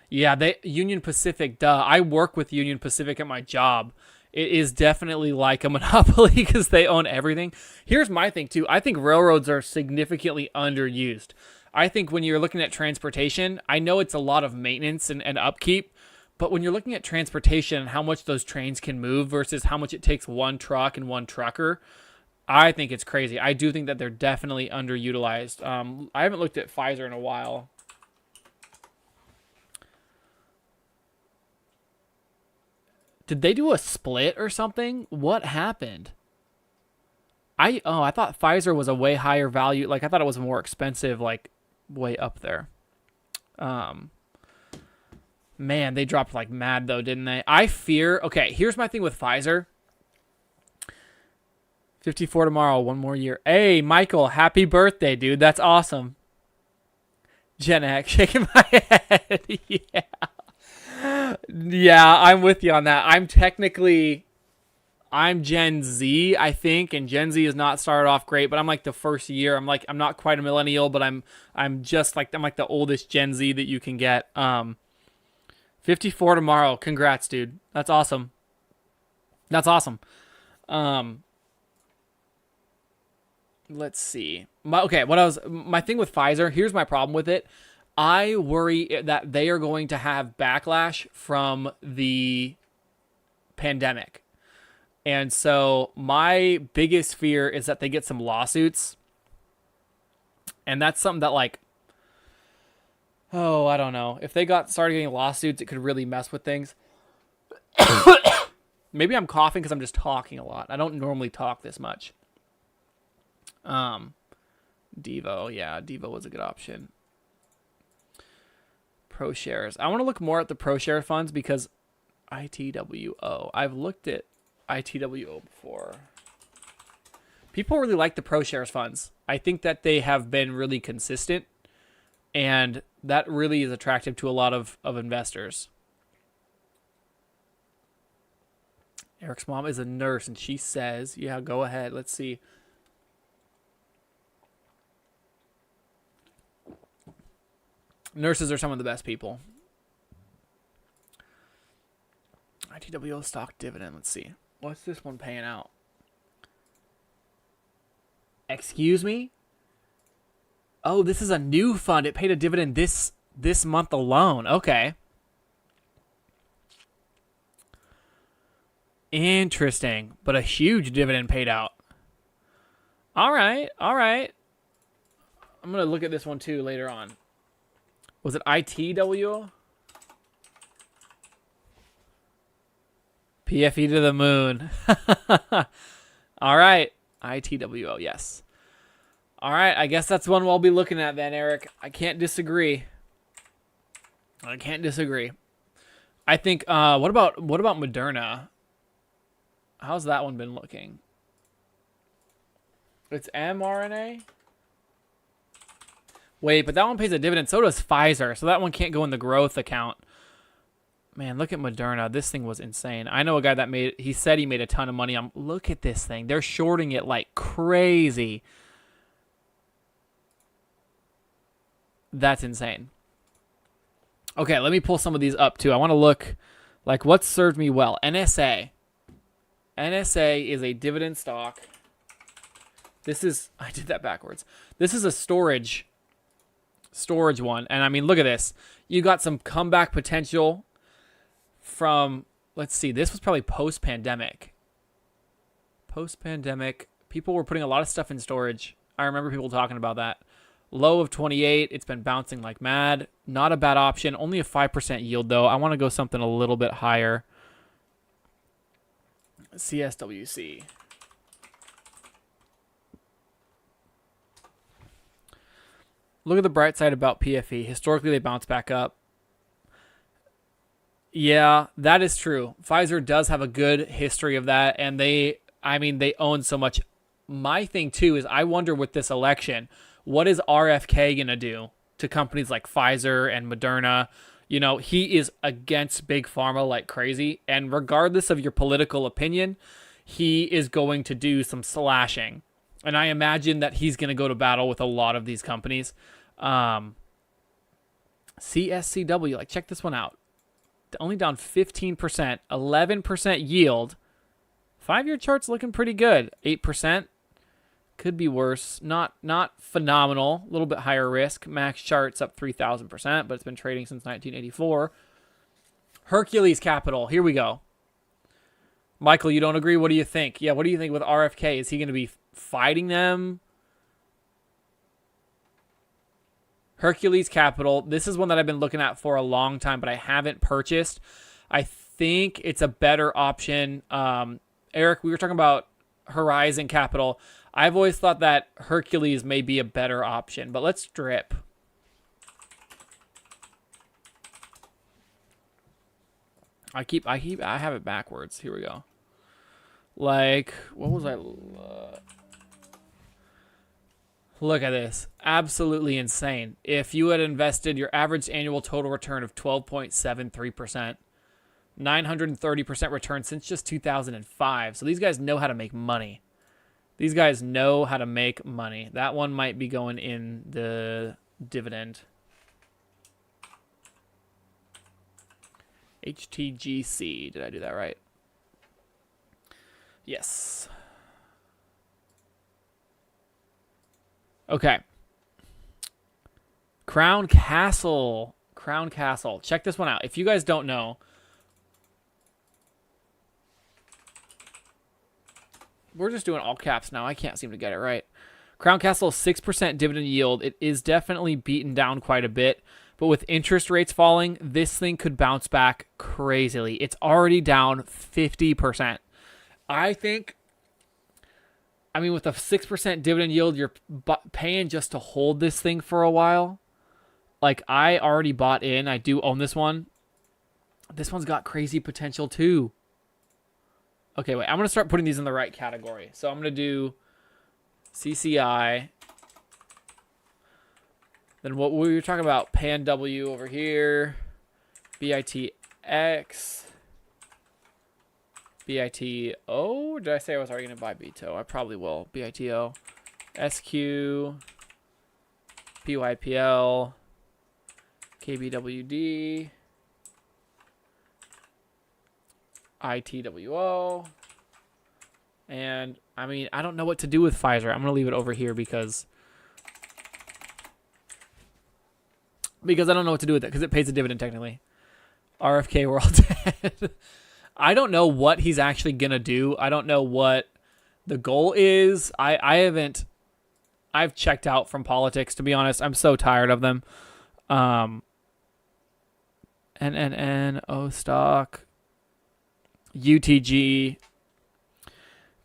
Yeah, Union Pacific, duh. I work with Union Pacific at my job, It is definitely like a monopoly because they own everything. Here's my thing, too. I think railroads are significantly underused. I think when you're looking at transportation, I know it's a lot of maintenance and upkeep, but when you're looking at transportation and how much those trains can move versus how much it takes one truck and one trucker, I think it's crazy. I do think that they're definitely underutilized. I haven't looked at Pfizer in a while. Did they do a split or something? What happened? I thought Pfizer was a way higher value. Like, I thought it was more expensive, like, way up there. Man, they dropped like mad, though, didn't they? I fear... Okay, here's my thing with Pfizer. 54 tomorrow, one more year. Hey, Michael, happy birthday, dude. That's awesome. Gen X, shaking my head. Yeah. Yeah, I'm with you on that. I'm Gen Z, I think, and Gen Z has not started off great, but I'm like the first year. I'm not quite a millennial, but I'm like the oldest Gen Z that you can get. 54 tomorrow. Congrats, dude. That's awesome. That's awesome. Let's see. My thing with Pfizer, here's my problem with it. I worry that they are going to have backlash from the pandemic. And so my biggest fear is that they get some lawsuits. And that's something that, like, I don't know. If they started getting lawsuits, it could really mess with things. Maybe I'm coughing because I'm just talking a lot. I don't normally talk this much. Devo. Yeah, Devo was a good option. Pro shares. I want to look more at the pro share funds because ITWO. I've looked at ITWO before. People really like the pro shares funds. I think that they have been really consistent, and that really is attractive to a lot of investors. Eric's mom is a nurse, and she says, yeah, go ahead. Let's see. Nurses are some of the best people. ITWO stock dividend. Let's see. What's this one paying out? Excuse me? Oh, this is a new fund. It paid a dividend this month alone. Okay. Interesting. But a huge dividend paid out. All right. All right. I'm going to look at this one too later on. Was it ITWO? PFE to the moon. All right. ITWO, yes. All right, I guess that's one we'll be looking at then, Eric. I can't disagree. I think, what about Moderna? How's that one been looking? It's mRNA? Wait, but that one pays a dividend. So does Pfizer. So that one can't go in the growth account. Man, look at Moderna. This thing was insane. I know a guy that he said he made a ton of money. Look at this thing. They're shorting it like crazy. That's insane. Okay, let me pull some of these up too. I want to look like what served me well. NSA. NSA is a dividend stock. I did that backwards. This is a storage one. And I mean, look at this. You got some comeback potential from, let's see, this was probably post-pandemic. Post-pandemic, people were putting a lot of stuff in storage. I remember people talking about that. Low of 28. It's been bouncing like mad. Not a bad option. Only a 5% yield, though. I want to go something a little bit higher. CSWC. Look at the bright side about PFE. Historically, they bounce back up. Yeah, that is true. Pfizer does have a good history of that, and they own so much. My thing, too, is I wonder with this election, what is RFK going to do to companies like Pfizer and Moderna? You know, he is against Big Pharma like crazy, and regardless of your political opinion, he is going to do some slashing. And I imagine that he's going to go to battle with a lot of these companies. CSCW, like check this one out. Only down 15%, 11% yield. 5-year chart's looking pretty good. 8%. Could be worse. Not phenomenal. A little bit higher risk. Max chart's up 3,000%, but it's been trading since 1984. Hercules Capital. Here we go. Michael, you don't agree? What do you think? Yeah, what do you think with RFK? Is he going to be fighting them? Hercules Capital. This is one that I've been looking at for a long time, but I haven't purchased. I think it's a better option. Eric, we were talking about Horizon Capital. I've always thought that Hercules may be a better option, but let's strip. I have it backwards. Here we go. Like, what was I? Look at this. Absolutely insane. If you had invested your average annual total return of 12.73%, 930% return since just 2005. So these guys know how to make money. These guys know how to make money. That one might be going in the dividend. HTGC. Did I do that right? Yes. Okay. Crown Castle. Crown Castle. Check this one out. If you guys don't know, we're just doing all caps now. I can't seem to get it right. Crown Castle, 6% dividend yield. It is definitely beaten down quite a bit. But with interest rates falling, this thing could bounce back crazily. It's already down 50%. I think, I mean, with a 6% dividend yield, you're paying just to hold this thing for a while. Like, I already bought in. I do own this one. This one's got crazy potential too. Okay, wait. I'm going to start putting these in the right category. So I'm going to do CCI. Then what we were talking about, Pan W over here. BITX. BITO. Did I say I was already going to buy BITO? I probably will. BITO. SQ. PYPL. KBWD. ITWO. And, I mean, I don't know what to do with Pfizer. I'm going to leave it over here because I don't know what to do with it because it pays a dividend technically. RFK, we're all dead. I don't know what he's actually going to do. I don't know what the goal is. I've checked out from politics, to be honest. I'm so tired of them. O stock. UTG,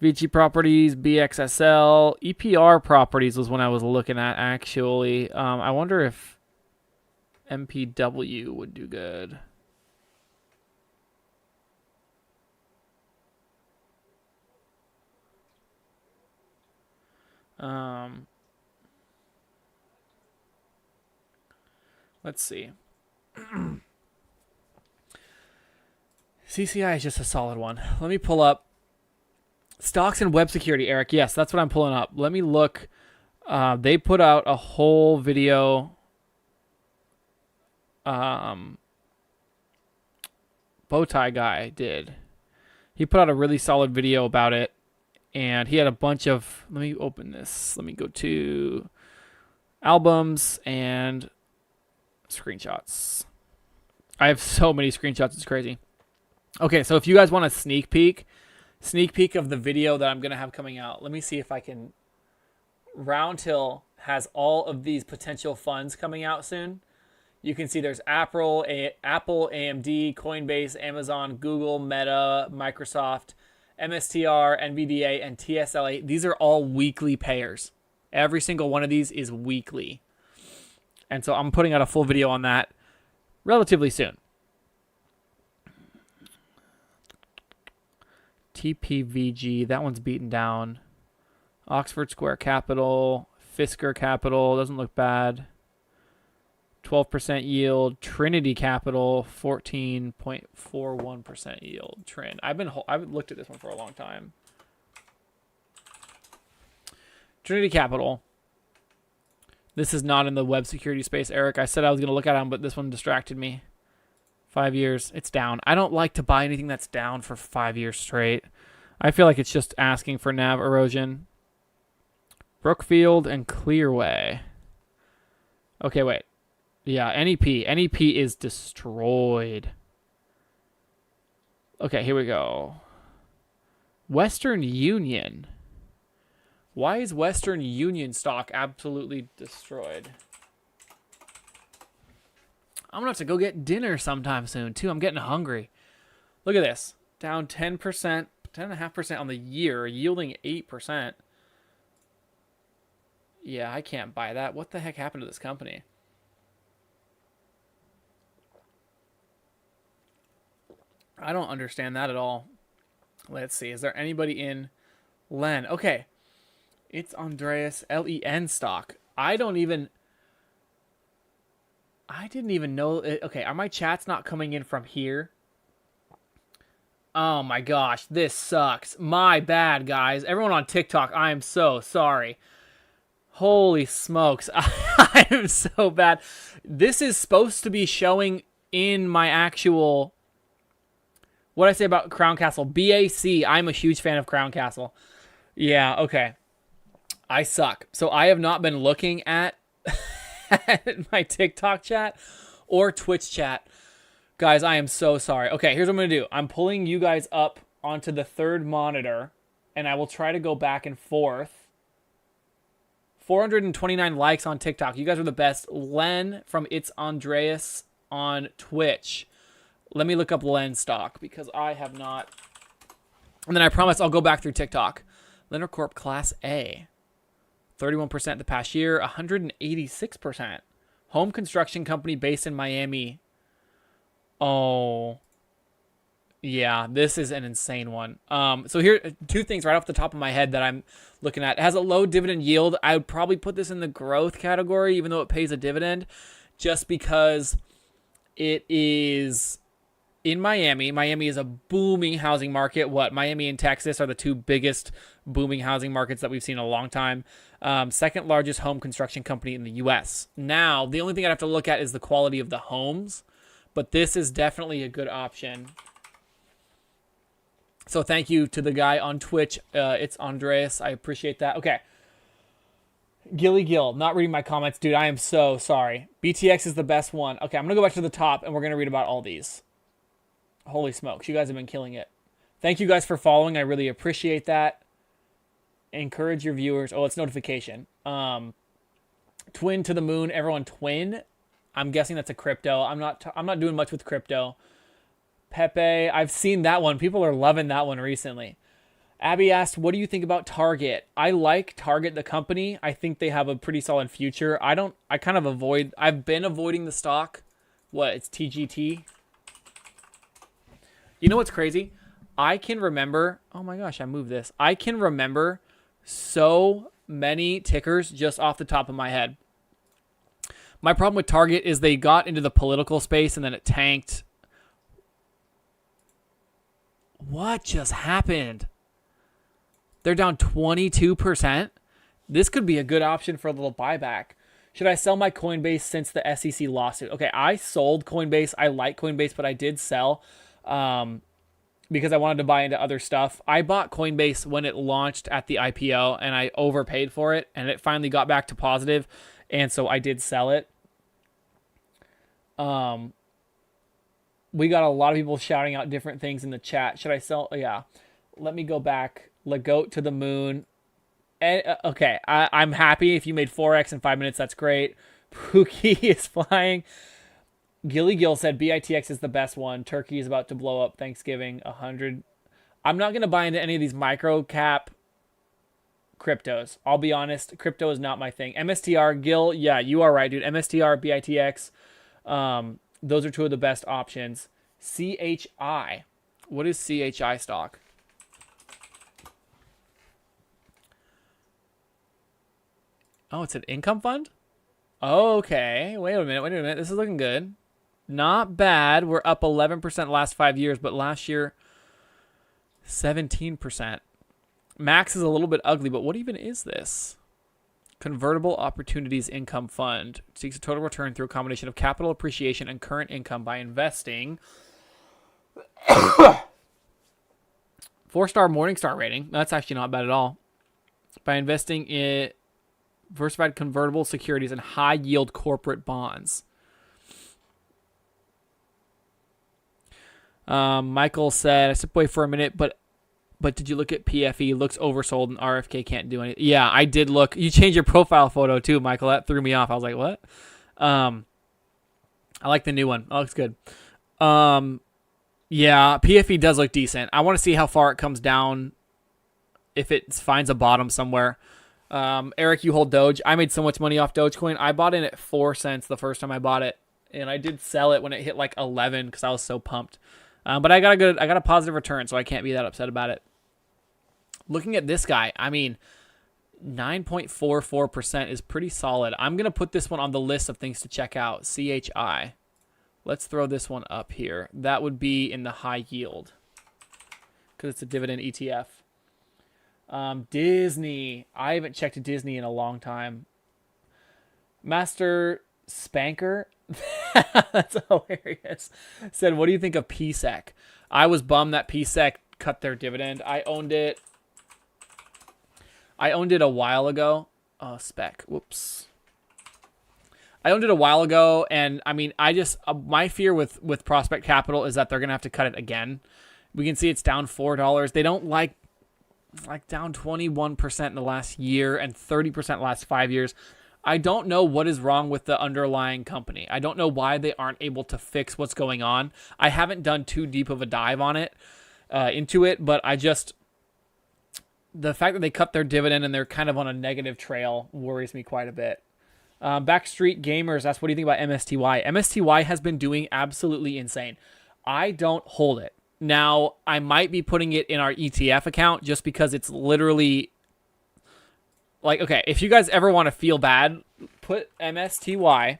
VG Properties, BXSL, EPR Properties was one I was looking at, actually. I wonder if MPW would do good. Let's see. CCI is just a solid one. Let me pull up stocks and web security, Eric. Yes, that's what I'm pulling up. Let me look. They put out a whole video. Bowtie guy did. He put out a really solid video about it. And he had a bunch of... Let me open this. Let me go to albums and screenshots. I have so many screenshots. It's crazy. Okay, so if you guys want a sneak peek of the video that I'm going to have coming out, let me see if I can... Roundhill has all of these potential funds coming out soon. You can see there's Apple, AMD, Coinbase, Amazon, Google, Meta, Microsoft, MSTR, NVDA, and TSLA. These are all weekly payers. Every single one of these is weekly. And so I'm putting out a full video on that relatively soon. TPVG, that one's beaten down. Oxford Square Capital, Fisker Capital, doesn't look bad. 12% yield. Trinity Capital, 14.41% yield. Trend. I've looked at this one for a long time. Trinity Capital. This is not in the web security space, Eric. I said I was going to look at them, but this one distracted me. 5 years. It's down. I don't like to buy anything that's down for 5 years straight. I feel like it's just asking for nav erosion. Brookfield and Clearway. Okay, wait. Yeah, NEP. NEP is destroyed. Okay, here we go. Western Union. Why is Western Union stock absolutely destroyed? I'm going to have to go get dinner sometime soon, too. I'm getting hungry. Look at this. Down 10%, 10.5% on the year, yielding 8%. Yeah, I can't buy that. What the heck happened to this company? I don't understand that at all. Let's see. Is there anybody in Len? Okay. It's Andreas LEN stock. I didn't even know it. Okay, are my chats not coming in from here? Oh my gosh, this sucks. My bad, guys. Everyone on TikTok, I am so sorry. Holy smokes. I am so bad. This is supposed to be showing in my actual... What I say about Crown Castle. BAC. I'm a huge fan of Crown Castle. Yeah, okay. I suck. So I have not been looking at my TikTok chat or Twitch chat. Guys, I am so sorry. Okay, here's what I'm going to do. I'm pulling you guys up onto the third monitor, and I will try to go back and forth. 429 likes on TikTok. You guys are the best. Len from It's Andreas on Twitch. Let me look up Len stock because I have not. And then I promise I'll go back through TikTok. Lenner Corp Class A. 31% the past year. 186%. Home construction company based in Miami. Oh. Yeah, this is an insane one. So here, two things right off the top of my head that I'm looking at. It has a low dividend yield. I would probably put this in the growth category, even though it pays a dividend, just because it is in Miami. Miami is a booming housing market. Miami and Texas are the two biggest booming housing markets that we've seen in a long time. Second largest home construction company in the U.S. Now, the only thing I'd have to look at is the quality of the homes, but this is definitely a good option. So thank you to the guy on Twitch. It's Andreas. I appreciate that. Okay. Gilly Gill. Not reading my comments. Dude, I am so sorry. BTX is the best one. Okay, I'm going to go back to the top, and we're going to read about all these. Holy smokes. You guys have been killing it. Thank you guys for following. I really appreciate that. Encourage your viewers. Oh, it's notification. Twin to the moon. Everyone twin. I'm guessing that's a crypto. I'm not doing much with crypto. Pepe, I've seen that one. People are loving that one recently. Abby asked, what do you think about Target? I like Target, the company. I think they have a pretty solid future. I've been avoiding the stock. It's TGT. You know what's crazy? I can remember, oh my gosh, I moved this. I can remember so many tickers just off the top of my head. My problem with Target is they got into the political space and then it tanked. What just happened? They're down 22%. This could be a good option for a little buyback. Should I sell my Coinbase since the SEC lawsuit? Okay, I sold Coinbase. I like Coinbase, but I did sell because I wanted to buy into other stuff. I bought Coinbase when it launched at the IPO, and I overpaid for it, and it finally got back to positive, and so I did sell it. We got a lot of people shouting out different things in the chat. Should I sell? Yeah. Let me go back. Legoat to the moon. Okay. I'm happy. If you made 4x in 5 minutes, that's great. Pookie is flying. Gilly Gill said BITX is the best one. Turkey is about to blow up. Thanksgiving 100. I'm not going to buy into any of these micro cap cryptos. I'll be honest. Crypto is not my thing. MSTR, Gil. Yeah, you are right, dude. MSTR, BITX. Those are two of the best options. CHI. What is CHI stock? Oh, it's an income fund? Okay. Wait a minute. This is looking good. Not bad. We're up 11% the last 5 years, but last year, 17%. Max is a little bit ugly, but what even is this? Convertible Opportunities Income Fund seeks a total return through a combination of capital appreciation and current income by investing 4-star Morningstar rating. That's actually not bad at all. By investing in diversified convertible securities and high-yield corporate bonds. Michael said, I stepped away for a minute, but did you look at PFE? Looks oversold and RFK can't do anything. Yeah, I did look. You changed your profile photo too, Michael. That threw me off. I was like, what? I like the new one. That looks good. Yeah, PFE does look decent. I want to see how far it comes down if it finds a bottom somewhere. Eric, you hold Doge. I made so much money off Dogecoin. I bought in at 4 cents the first time I bought it, and I did sell it when it hit like 11 because I was so pumped. But I got a positive return, so I can't be that upset about it. Looking at this guy, I mean, 9.44% is pretty solid. I'm going to put this one on the list of things to check out. CHI. Let's throw this one up here. That would be in the high yield because it's a dividend ETF. Disney. I haven't checked Disney in a long time. Master Spanker. That's hilarious. Said, what do you think of PSEC? I was bummed that PSEC cut their dividend. I owned it a while ago. Spec. Whoops. I owned it a while ago, and I mean, I just my fear with Prospect Capital is that they're gonna have to cut it again. We can see it's down $4. They don't like down 21% in the last year and 30% the last 5 years. I don't know what is wrong with the underlying company. I don't know why they aren't able to fix what's going on. I haven't done too deep of a dive on it, into it, but the fact that they cut their dividend and they're kind of on a negative trail worries me quite a bit. Backstreet Gamers asks, what do you think about MSTY? MSTY has been doing absolutely insane. I don't hold it. Now, I might be putting it in our ETF account just because it's literally like, okay, if you guys ever want to feel bad, put MSTY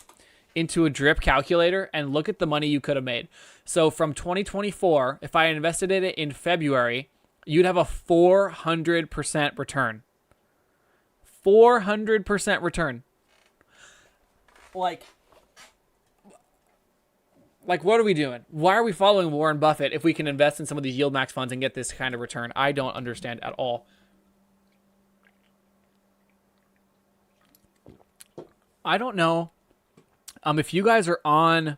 into a drip calculator and look at the money you could have made. So from 2024, if I invested in it in February, you'd have a 400% return. 400% return. Like, what are we doing? Why are we following Warren Buffett if we can invest in some of these yield max funds and get this kind of return? I don't understand at all. I don't know if you guys are on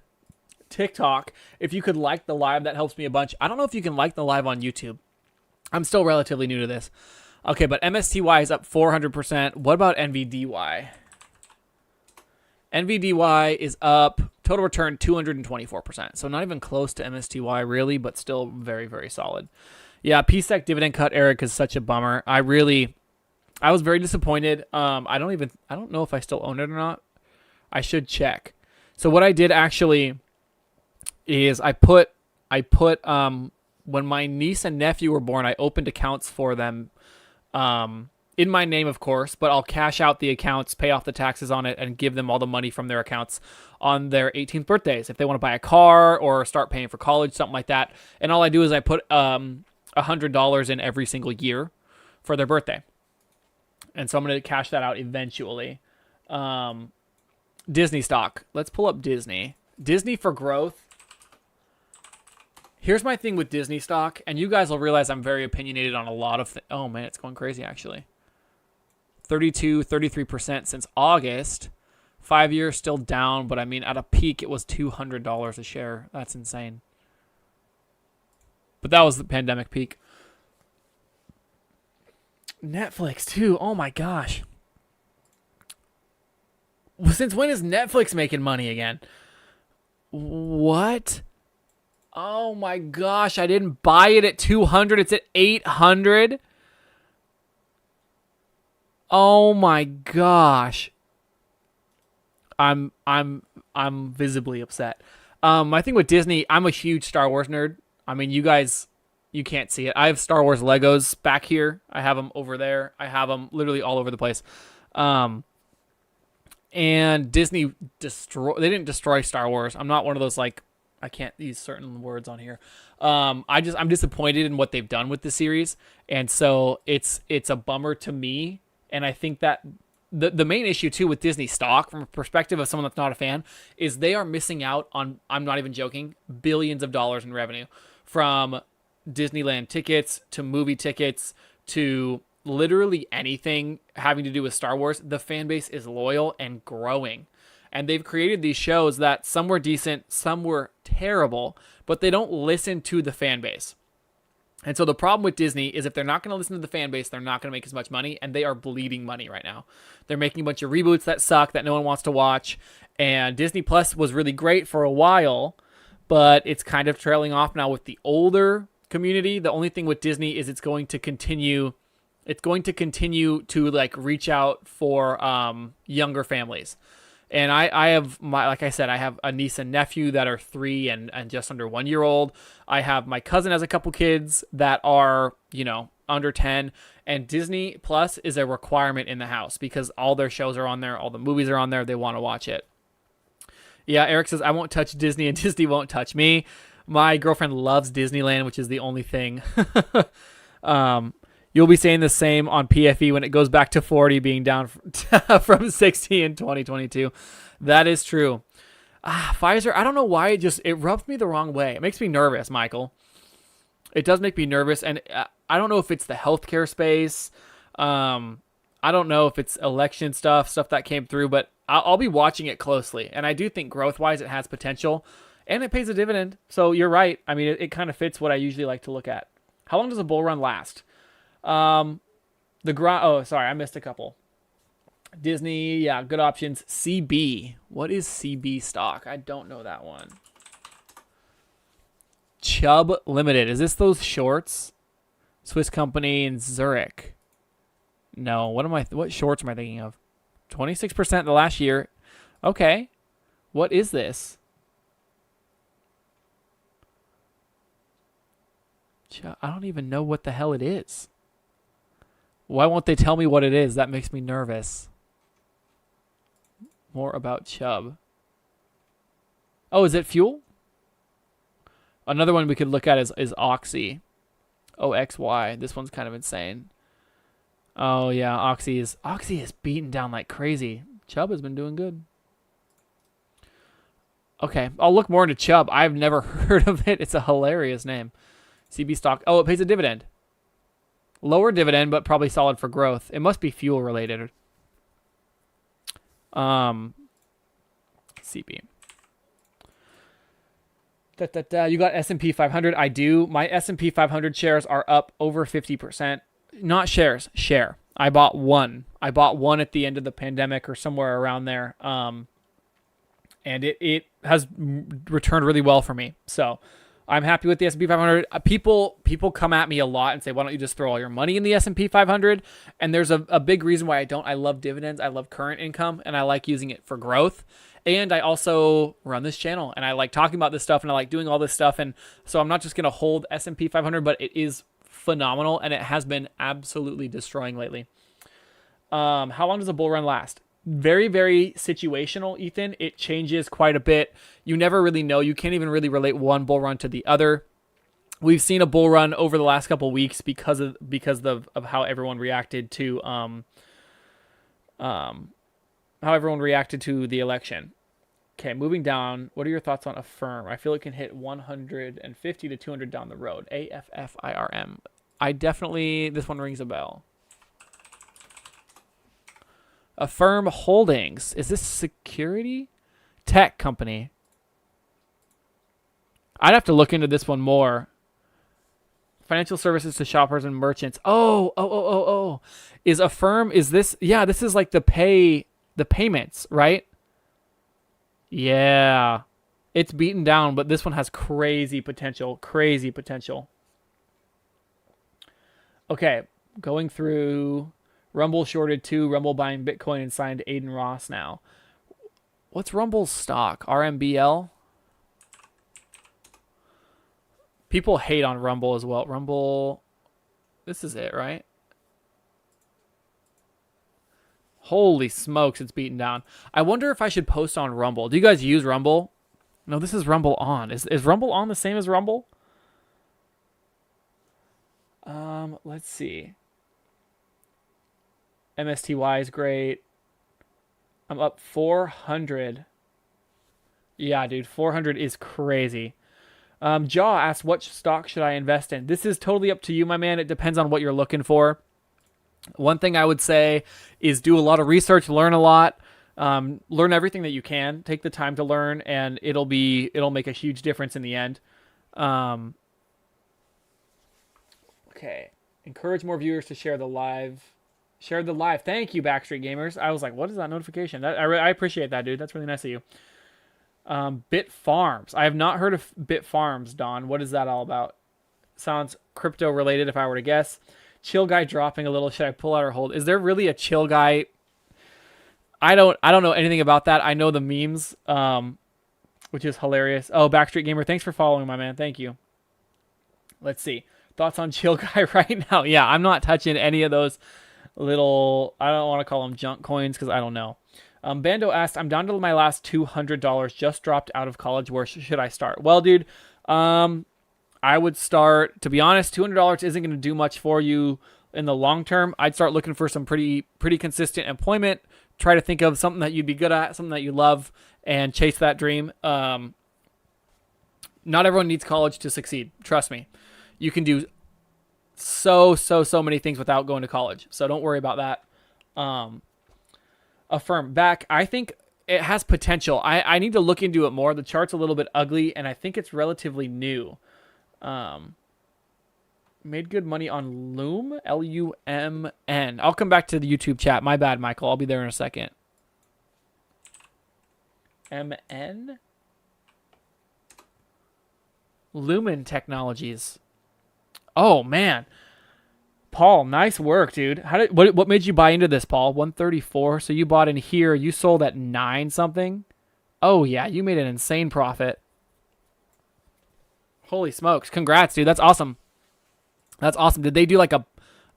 TikTok, if you could like the live, that helps me a bunch. I don't know if you can like the live on YouTube. I'm still relatively new to this. Okay, but MSTY is up 400%. What about NVDY? NVDY is up, total return 224%. So not even close to MSTY really, but still very, very solid. Yeah, PSEC dividend cut, Eric, is such a bummer. I was very disappointed. I don't know if I still own it or not. I should check. So what I did actually is I put when my niece and nephew were born, I opened accounts for them, in my name, of course, but I'll cash out the accounts, pay off the taxes on it, and give them all the money from their accounts on their 18th birthdays. If they want to buy a car or start paying for college, something like that. And all I do is I put $100 in every single year for their birthday. And so I'm going to cash that out eventually. Disney stock. Let's pull up Disney. Disney for growth. Here's my thing with Disney stock, and you guys will realize I'm very opinionated on a lot of things. Oh, man, it's going crazy, actually. 33% since August. 5 years still down, but I mean, at a peak, it was $200 a share. That's insane. But that was the pandemic peak. Netflix, too. Oh, my gosh. Since when is Netflix making money again? What? Oh, my gosh. I didn't buy it at 200. It's at 800. Oh, my gosh. I'm visibly upset. I think with Disney, I'm a huge Star Wars nerd. I mean, you guys, you can't see it. I have Star Wars Legos back here. I have them over there. I have them literally all over the place. And Disney they didn't destroy Star Wars. I'm not one of those, like, I can't use certain words on here. I'm disappointed in what they've done with the series. And so it's a bummer to me. And I think that the main issue too with Disney stock, from a perspective of someone that's not a fan, is they are missing out on, I'm not even joking, billions of dollars in revenue from Disneyland tickets to movie tickets to literally anything having to do with Star Wars, the fan base is loyal and growing. And they've created these shows that some were decent, some were terrible, but they don't listen to the fan base. And so the problem with Disney is if they're not going to listen to the fan base, they're not going to make as much money, and they are bleeding money right now. They're making a bunch of reboots that suck, that no one wants to watch, and Disney Plus was really great for a while, but it's kind of trailing off now with the older community. The only thing with Disney is it's going to continue to like reach out for younger families. And I have like I said, I have a niece and nephew that are 3 and just under 1 year old. I have my cousin has a couple kids that are, under 10, and Disney Plus is a requirement in the house because all their shows are on there. All the movies are on there. They want to watch it. Yeah. Eric says, I won't touch Disney and Disney won't touch me. My girlfriend loves Disneyland, which is the only thing. You'll be saying the same on PFE when it goes back to 40 being down from 60 in 2022. That is true. Pfizer, I don't know why it rubs me the wrong way. It makes me nervous, Michael. It does make me nervous, and I don't know if it's the healthcare space. I don't know if it's election stuff that came through, but I'll be watching it closely. And I do think growth-wise it has potential, and it pays a dividend. So you're right. I mean, it kind of fits what I usually like to look at. How long does a bull run last? I missed a couple. Disney, yeah, good options. CB. What is CB stock? I don't know that one. Chubb Limited. Is this those shorts? Swiss company in Zurich. No, what shorts am I thinking of? 26% the last year. Okay. What is this? I don't even know what the hell it is. Why won't they tell me what it is? That makes me nervous. More about Chubb. Oh, is it fuel? Another one we could look at is Oxy. OXY. This one's kind of insane. Oh yeah, Oxy is beaten down like crazy. Chubb has been doing good. Okay, I'll look more into Chubb. I've never heard of it. It's a hilarious name. CB stock. Oh, it pays a dividend. Lower dividend, but probably solid for growth. It must be fuel related. CB. You got S&P 500. I do. My S&P 500 shares are up over 50%. Not shares, share. I bought one. At the end of the pandemic or somewhere around there. And it has returned really well for me. So I'm happy with the S&P 500. People come at me a lot and say, why don't you just throw all your money in the S&P 500? And there's a big reason why I don't. I love dividends. I love current income, and I like using it for growth. And I also run this channel, and I like talking about this stuff, and I like doing all this stuff. And so I'm not just going to hold S&P 500, but it is phenomenal, and it has been absolutely destroying lately. How long does a bull run last? Very, very situational, Ethan. It changes quite a bit. You never really know. You can't even really relate one bull run to the other. We've seen a bull run over the last couple of weeks because of how everyone reacted to the election. Okay, moving down. What are your thoughts on Affirm? I feel it can hit 150 to 200 down the road. AFFIRM. This one rings a bell. Affirm Holdings. Is this security? Tech company. I'd have to look into this one more. Financial services to shoppers and merchants. Oh. Is Affirm, is this, yeah, this is like the payments, right? Yeah. It's beaten down, but this one has crazy potential. Okay, going through. Rumble shorted 2. Rumble buying Bitcoin and signed Aiden Ross now. What's Rumble's stock? RMBL? People hate on Rumble as well. Rumble. This is it, right? Holy smokes, it's beaten down. I wonder if I should post on Rumble. Do you guys use Rumble? No, this is Rumble On. Is Rumble On the same as Rumble? Let's see. MSTY is great. I'm up 400. Yeah, dude, 400 is crazy. Jaw asks, what stock should I invest in? This is totally up to you, my man. It depends on what you're looking for. One thing I would say is do a lot of research, learn a lot, learn everything that you can. Take the time to learn, and it'll make a huge difference in the end. Okay. Encourage more viewers to share the live. Share the live. Thank you, Backstreet Gamers. I was like, what is that notification? I appreciate that, dude. That's really nice of you. Bit Farms. I have not heard of Bit Farms, Don. What is that all about? Sounds crypto related if I were to guess. Chill guy dropping a little. Should I pull out or hold? Is there really a chill guy? I don't know anything about that. I know the memes, which is hilarious. Oh, Backstreet Gamer, thanks for following, my man. Thank you. Let's see. Thoughts on chill guy right now? Yeah, I'm not touching any of those little, I don't want to call them junk coins because I don't know. Bando asked, I'm down to my last $200. Just dropped out of college. Where should I start? Well, dude, I would start, to be honest, $200 isn't going to do much for you in the long term. I'd start looking for some pretty consistent employment. Try to think of something that you'd be good at, something that you love, and chase that dream. Not everyone needs college to succeed. Trust me. You can do so many things without going to college. So don't worry about that. Affirm back. I think it has potential. I need to look into it more. The chart's a little bit ugly, and I think it's relatively new. Made good money on Loom, Lumn. I'll come back to the YouTube chat. My bad, Michael. I'll be there in a second. MN? Lumen Technologies. Oh, man. Paul, nice work, dude. What made you buy into this, Paul? 134. So you bought in here. You sold at 9 something. Oh, yeah. You made an insane profit. Holy smokes. Congrats, dude. That's awesome. That's awesome. Did they do like a...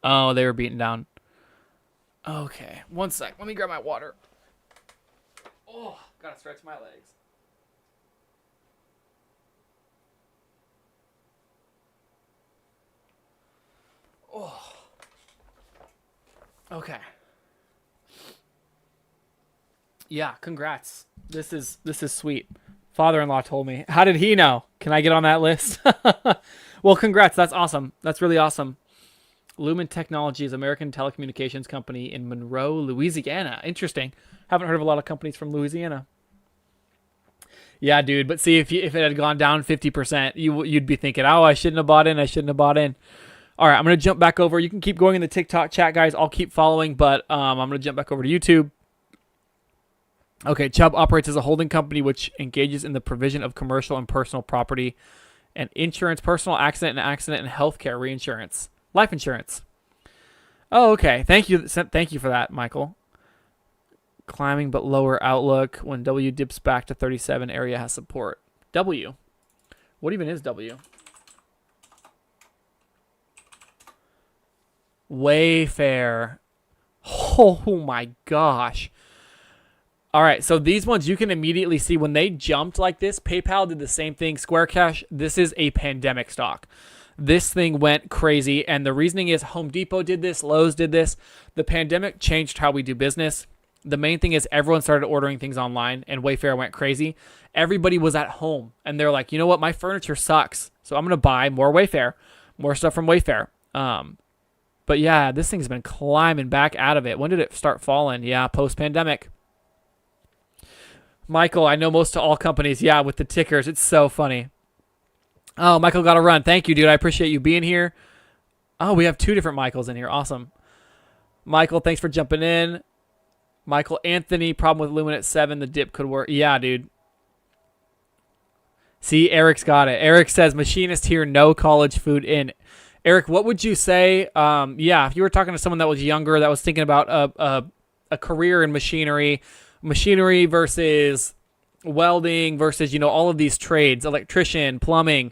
Oh, they were beaten down. Okay. One sec. Let me grab my water. Oh, gotta stretch my legs. Oh. Okay. Yeah, congrats. This is sweet. Father-in-law told me. How did he know? Can I get on that list? Well, congrats. That's awesome. That's really awesome. Lumen Technologies, American telecommunications company in Monroe, Louisiana. Interesting. Haven't heard of a lot of companies from Louisiana. Yeah, dude. But see, if it had gone down 50%, you'd be thinking, oh, I shouldn't have bought in. All right, I'm going to jump back over. You can keep going in the TikTok chat, guys. I'll keep following, but I'm going to jump back over to YouTube. Okay, Chubb operates as a holding company which engages in the provision of commercial and personal property and insurance, personal accident and healthcare reinsurance, life insurance. Oh, okay. Thank you for that, Michael. Climbing but lower outlook. When W dips back to 37, area has support. W. What even is W? Wayfair. Oh my gosh. All right, so these ones you can immediately see when they jumped like this. PayPal did the same thing. Square Cash, this is a pandemic stock. This thing went crazy, and the reasoning is Home Depot did this, Lowe's did this. The pandemic changed how we do business. The main thing is everyone started ordering things online, and Wayfair went crazy. Everybody was at home, and they're like, you know what? My furniture sucks, so I'm going to buy more Wayfair, more stuff from Wayfair. But yeah, this thing's been climbing back out of it. When did it start falling? Yeah, post-pandemic. Michael, I know most of all companies. Yeah, with the tickers. It's so funny. Oh, Michael got to run. Thank you, dude. I appreciate you being here. Oh, we have 2 different Michaels in here. Awesome. Michael, thanks for jumping in. Michael Anthony, problem with Lumen at 7. The dip could work. Yeah, dude. See, Eric's got it. Eric says, machinist here, no college food in. Eric, what would you say? Yeah, if you were talking to someone that was younger, that was thinking about a career in machinery versus welding versus, all of these trades, electrician, plumbing,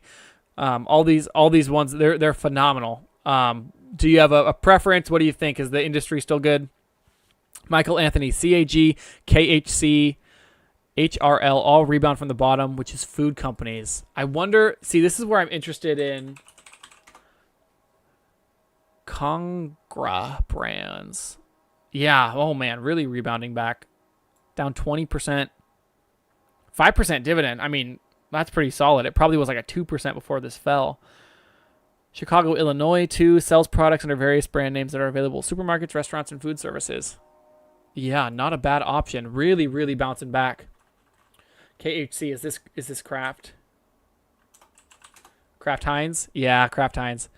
all these ones, they're phenomenal. Do you have a preference? What do you think? Is the industry still good? Michael Anthony, CAG, KHC, HRL, all rebound from the bottom, which is food companies. I wonder, see, this is where I'm interested in Congra brands. Yeah, oh man, really rebounding back. Down 20%. 5% dividend. I mean, That's pretty solid. It probably was like a 2% before this fell. Chicago, Illinois, too, sells products under various brand names that are available at supermarkets, restaurants, and food services. Yeah, not a bad option. Really, really bouncing back. KHC, is this Kraft? Kraft Heinz? Yeah, Kraft Heinz.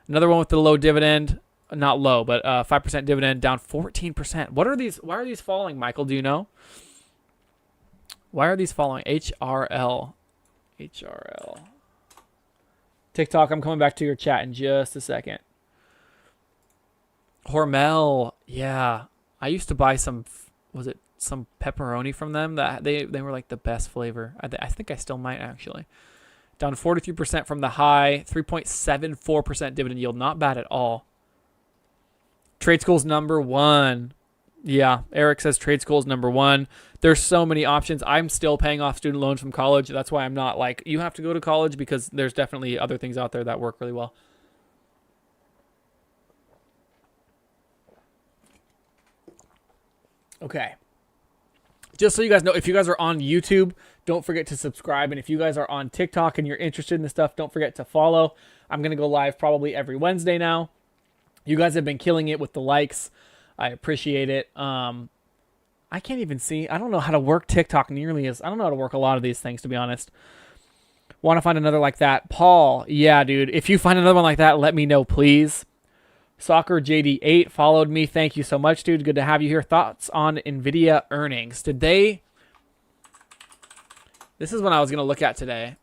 Another one with the low dividend. Not low, but 5% dividend, down 14%. What are these? Why are these falling, Michael? Do you know? Why are these falling? HRL. TikTok, I'm coming back to your chat in just a second. Hormel. Yeah. I used to buy some, was it some pepperoni from them? That they were like the best flavor. I think I still might actually. Down 43% from the high, 3.74% dividend yield. Not bad at all. Trade school's number one. Yeah, Eric says trade school's number one. There's so many options. I'm still paying off student loans from college. That's why I'm not like, you have to go to college, because there's definitely other things out there that work really well. Okay. Just so you guys know, if you guys are on YouTube, don't forget to subscribe. And if you guys are on TikTok and you're interested in this stuff, don't forget to follow. I'm going to go live probably every Wednesday now. You guys have been killing it with the likes. I appreciate it. I can't even see. I don't know how to work TikTok nearly as. I don't know how to work a lot of these things, to be honest. Want to find another like that. Paul, yeah, dude. If you find another one like that, let me know, please. Soccer JD8 followed me. Thank you so much, dude. Good to have you here. Thoughts on NVIDIA earnings? Did they... This is what I was going to look at today.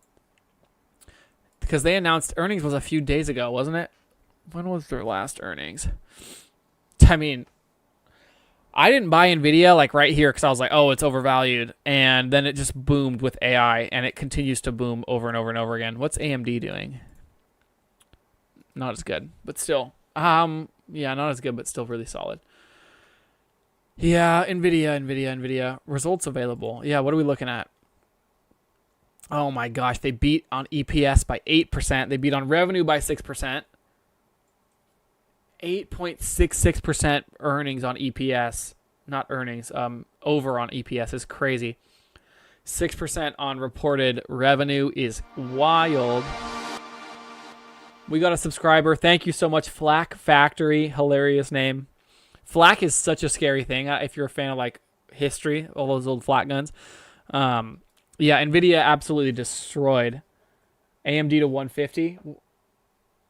Because they announced earnings was a few days ago, wasn't it? When was their last earnings? I mean, I didn't buy NVIDIA like right here because I was like, oh, it's overvalued. And then it just boomed with AI, and it continues to boom over and over and over again. What's AMD doing? Not as good, but still. Yeah, not as good, but still really solid. Yeah, NVIDIA. Results available. Yeah, what are we looking at? Oh my gosh, they beat on EPS by 8%. They beat on revenue by 6%. 8.66% earnings on EPS. Not earnings, over on EPS is crazy. 6% on reported revenue is wild. We got a subscriber. Thank you so much, Flack Factory. Hilarious name. Flak is such a scary thing. If you're a fan of like history, all those old flak guns. Yeah, NVIDIA absolutely destroyed. AMD to 150.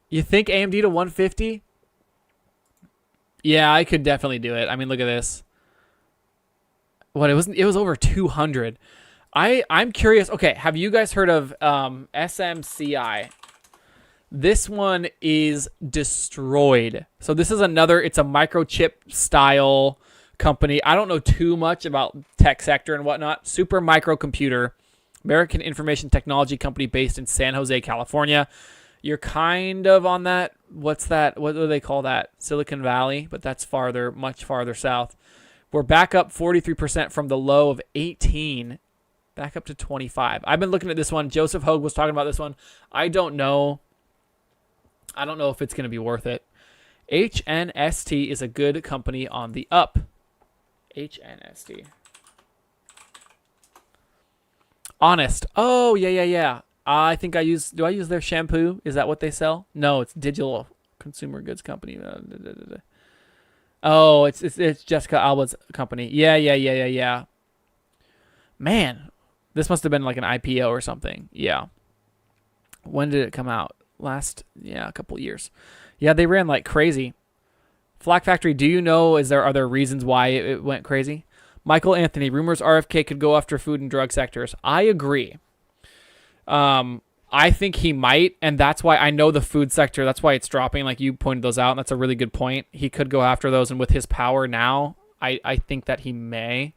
You think AMD to 150? Yeah, I could definitely do it. I mean, look at this. What, it was over 200. I'm curious. Okay, have you guys heard of SMCI? This one is destroyed. So this is another, it's a microchip style company. I don't know too much about tech sector and whatnot. Super Microcomputer, American information technology company based in San Jose, California. You're kind of on that, what's that? What do they call that? Silicon Valley, but that's farther, much farther south. We're back up 43% from the low of 18, back up to 25. I've been looking at this one. Joseph Hogue was talking about this one. I don't know if it's going to be worth it. HNST is a good company on the up. HNST. Honest. Oh, yeah. I think do I use their shampoo? Is that what they sell? No, it's digital consumer goods company. Oh, it's Jessica Alba's company. Yeah. Man, this must have been like an IPO or something. Yeah. When did it come out? A couple years. Yeah, they ran like crazy. Flack Factory, do you know, are there reasons why it went crazy? Michael Anthony, rumors RFK could go after food and drug sectors. I agree. I think he might, and that's why I know the food sector, that's why it's dropping, like you pointed those out, and that's a really good point. He could go after those, and with his power now, I think that he may.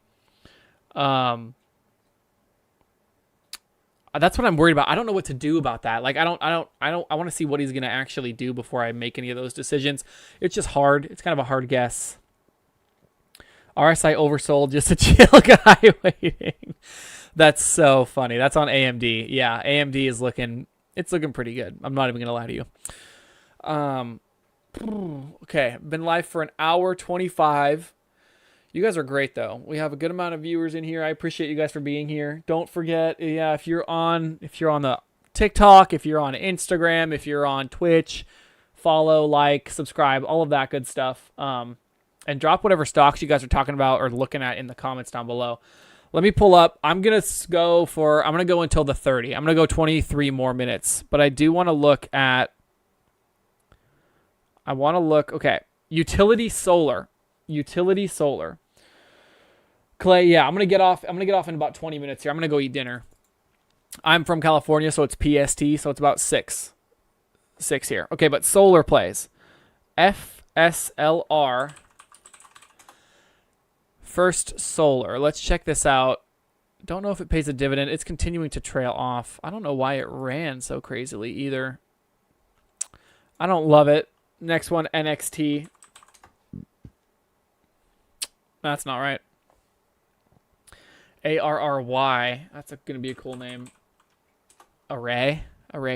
That's what I'm worried about. I don't know what to do about that. Like, I want to see what he's going to actually do before I make any of those decisions. It's just hard. It's kind of a hard guess. RSI oversold, just a chill guy waiting. That's so funny. That's on AMD. Yeah, AMD is looking pretty good. I'm not even going to lie to you. Okay, been live for an hour 25. You guys are great, though. We have a good amount of viewers in here. I appreciate you guys for being here. Don't forget, yeah, if you're on the TikTok, if you're on Instagram, if you're on Twitch, follow, like, subscribe, all of that good stuff. And drop whatever stocks you guys are talking about or looking at in the comments down below. Let me pull up. I'm going to go until the 30. I'm going to go 23 more minutes. But I do want to look at, okay, utility solar. Clay, yeah, I'm going to get off in about 20 minutes here. I'm going to go eat dinner. I'm from California, so it's PST, so it's about 6 here. Okay, but solar plays. FSLR. First Solar. Let's check this out. Don't know if it pays a dividend. It's continuing to trail off. I don't know why it ran so crazily either. I don't love it. Next one, NXT. That's not right. ARRY. That's going to be a cool name. Array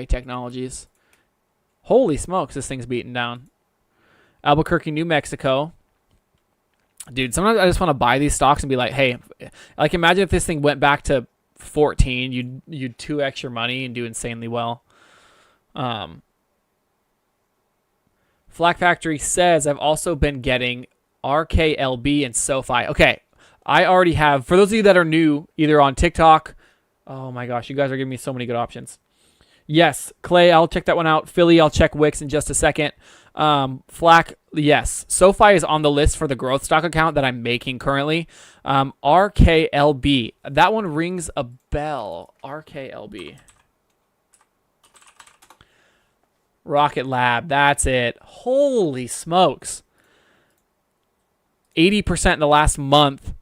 Technologies. Holy smokes, this thing's beaten down. Albuquerque, New Mexico. Dude, sometimes I just want to buy these stocks and be like, hey, like imagine if this thing went back to 14, you'd 2x your money and do insanely well. Flag Factory says I've also been getting RKLB and SoFi. Okay, I already have. For those of you that are new, either on TikTok, oh my gosh, you guys are giving me so many good options. Yes, Clay, I'll check that one out. Philly, I'll check Wix in just a second. Flack, yes. SoFi is on the list for the growth stock account that I'm making currently. RKLB. That one rings a bell. RKLB. Rocket Lab. That's it. Holy smokes. 80% in the last month.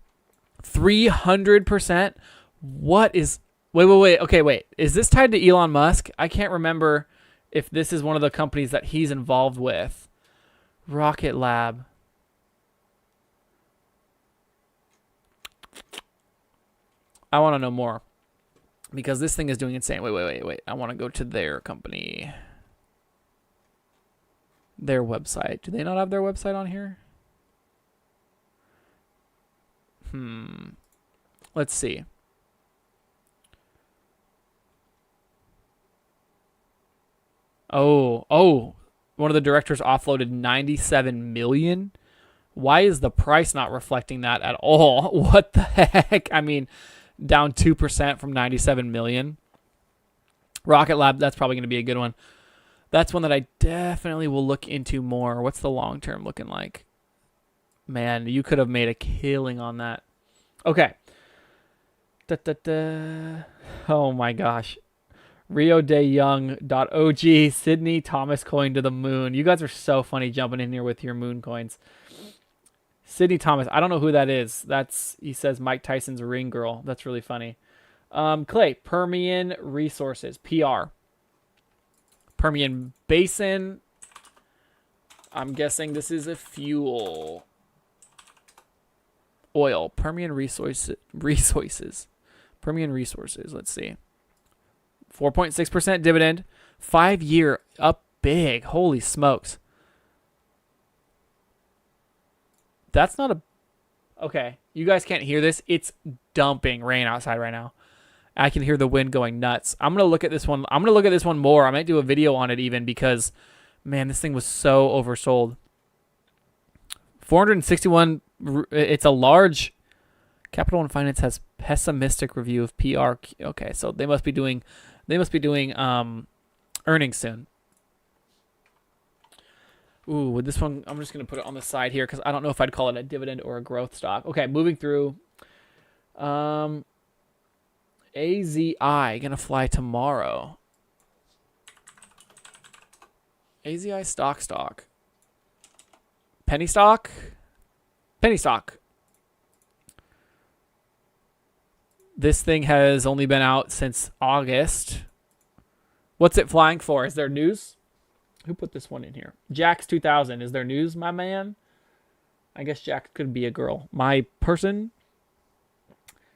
300%. What is... Wait. Okay, wait. Is this tied to Elon Musk? I can't remember if this is one of the companies that he's involved with. Rocket Lab. I want to know more. Because this thing is doing insane. Wait. I want to go to their company. Their website. Do they not have their website on here? Let's see. Oh, one of the directors offloaded 97 million. Why is the price not reflecting that at all? What the heck? I mean, down 2% from 97 million. Rocket Lab, that's probably going to be a good one. That's one that I definitely will look into more. What's the long term looking like? Man, you could have made a killing on that. Okay. Oh my gosh. Rio De Young.og, Sydney Thomas coin to the moon. You guys are so funny jumping in here with your moon coins. Sydney Thomas, I don't know who that is. He says Mike Tyson's ring girl. That's really funny. Clay, Permian Resources, PR. Permian Basin. I'm guessing this is a fuel. Oil. Permian Resources. Permian Resources. Let's see. 4.6% dividend. 5-year up big. Holy smokes. That's not a... Okay. You guys can't hear this. It's dumping rain outside right now. I can hear the wind going nuts. I'm going to look at this one. I'm going to look at this one more. I might do a video on it even because, man, this thing was so oversold. 461. It's a large... Capital and Finance has pessimistic review of PR. Okay, so they must be doing earnings soon. Ooh, with this one, I'm just going to put it on the side here because I don't know if I'd call it a dividend or a growth stock. Okay, moving through. AZI, going to fly tomorrow. AZI stock. Penny stock. This thing has only been out since August. What's it flying for? Is there news? Who put this one in here? Jax 2000. Is there news, my man? I guess Jax could be a girl. My person?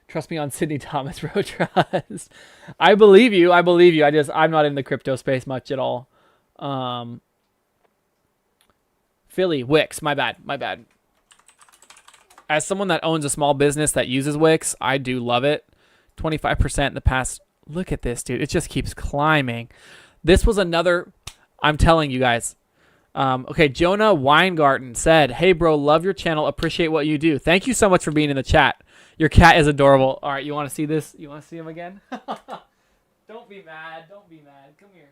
Trust me on Sydney Thomas Road Trust. I believe you. I'm not in the crypto space much at all. Philly, Wix. My bad. as someone that owns a small business that uses Wix, I do love it. 25% in the past. Look at this, dude. It just keeps climbing. This was another, I'm telling you guys. Okay, Jonah Weingarten said, "Hey, bro, love your channel. Appreciate what you do." Thank you so much for being in the chat. Your cat is adorable. All right, you want to see this? You want to see him again? Don't be mad. Don't be mad. Come here.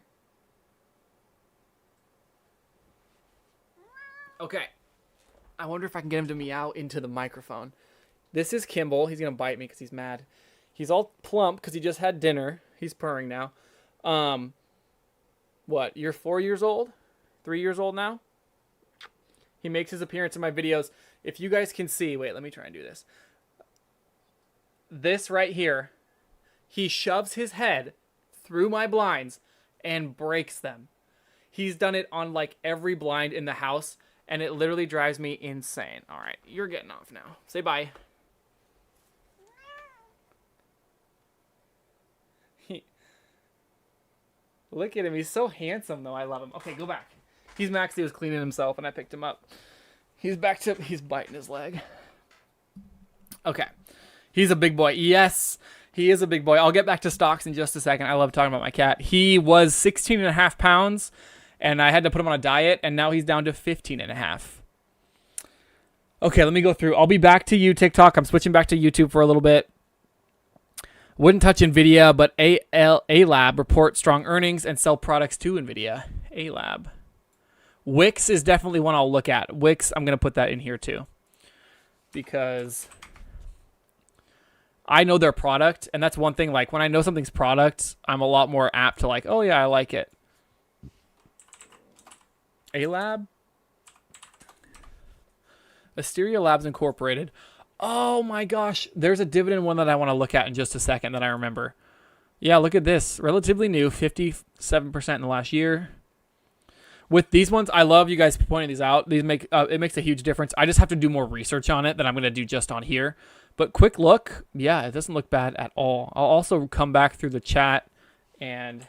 Okay. I wonder if I can get him to meow into the microphone. This is Kimball. He's going to bite me because he's mad. He's all plump because he just had dinner. He's purring now. What? You're 4 years old? 3 years old now? He makes his appearance in my videos. If you guys can see, wait, let me try and do this. This right here, he shoves his head through my blinds and breaks them. He's done it on like every blind in the house, and it literally drives me insane. All right, you're getting off now. Say bye. Look at him. He's so handsome, though. I love him. Okay, go back. He's Max. He was cleaning himself, and I picked him up. He's back to... He's biting his leg. Okay. He's a big boy. Yes, he is a big boy. I'll get back to stocks in just a second. I love talking about my cat. He was 16.5 pounds, and I had to put him on a diet, and now he's down to 15.5. Okay, let me go through. I'll be back to you, TikTok. I'm switching back to YouTube for a little bit. Wouldn't touch NVIDIA, but A-Lab report strong earnings and sell products to NVIDIA. A-Lab. Wix is definitely one I'll look at. Wix, I'm going to put that in here too. Because I know their product, and that's one thing. Like, when I know something's product, I'm a lot more apt to like, oh yeah, I like it. A-Lab? Asteria Labs Incorporated. Oh my gosh, there's a Dividend one that I want to look at in just a second that I remember. Yeah, look at this. Relatively new, 57% in the last year. With these ones, I love you guys pointing these out. These make it makes a huge difference. I just have to do more research on it than I'm going to do just on here. But quick look, yeah, it doesn't look bad at all. I'll also come back through the chat and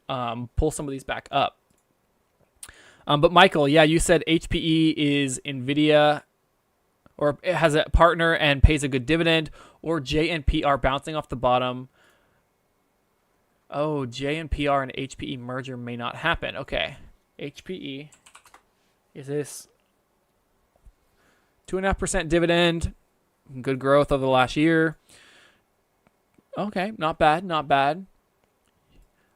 pull some of these back up. But Michael, yeah, you said HPE is NVIDIA, or it has a partner and pays a good dividend, or JNP are bouncing off the bottom. Oh, JNPR and HPE merger may not happen. Okay. HPE. Is this 2.5% dividend? Good growth over the last year. Okay, not bad, not bad.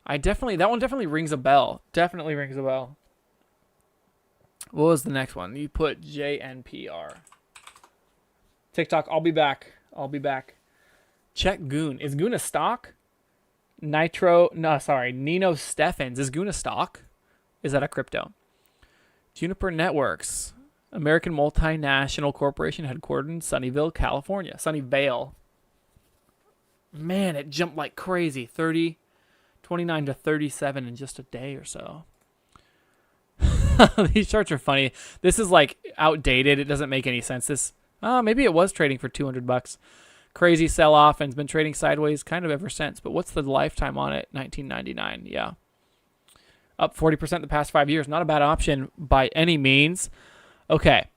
That one definitely rings a bell. Definitely rings a bell. What was the next one? You put JNPR. TikTok, I'll be back. I'll be back. Check Goon. Is Goon a stock? Nino Steffens. Is Goon a stock? Is that a crypto? Juniper Networks. American multinational corporation headquartered in Sunnyvale, California. Sunnyvale. Man, it jumped like crazy. 29 to 37 in just a day or so. These charts are funny. This is like outdated. It doesn't make any sense. Maybe it was trading for $200. Crazy sell-off, and it's been trading sideways kind of ever since. But what's the lifetime on it? 1999. Yeah. Up 40% the past 5 years. Not a bad option by any means. Okay.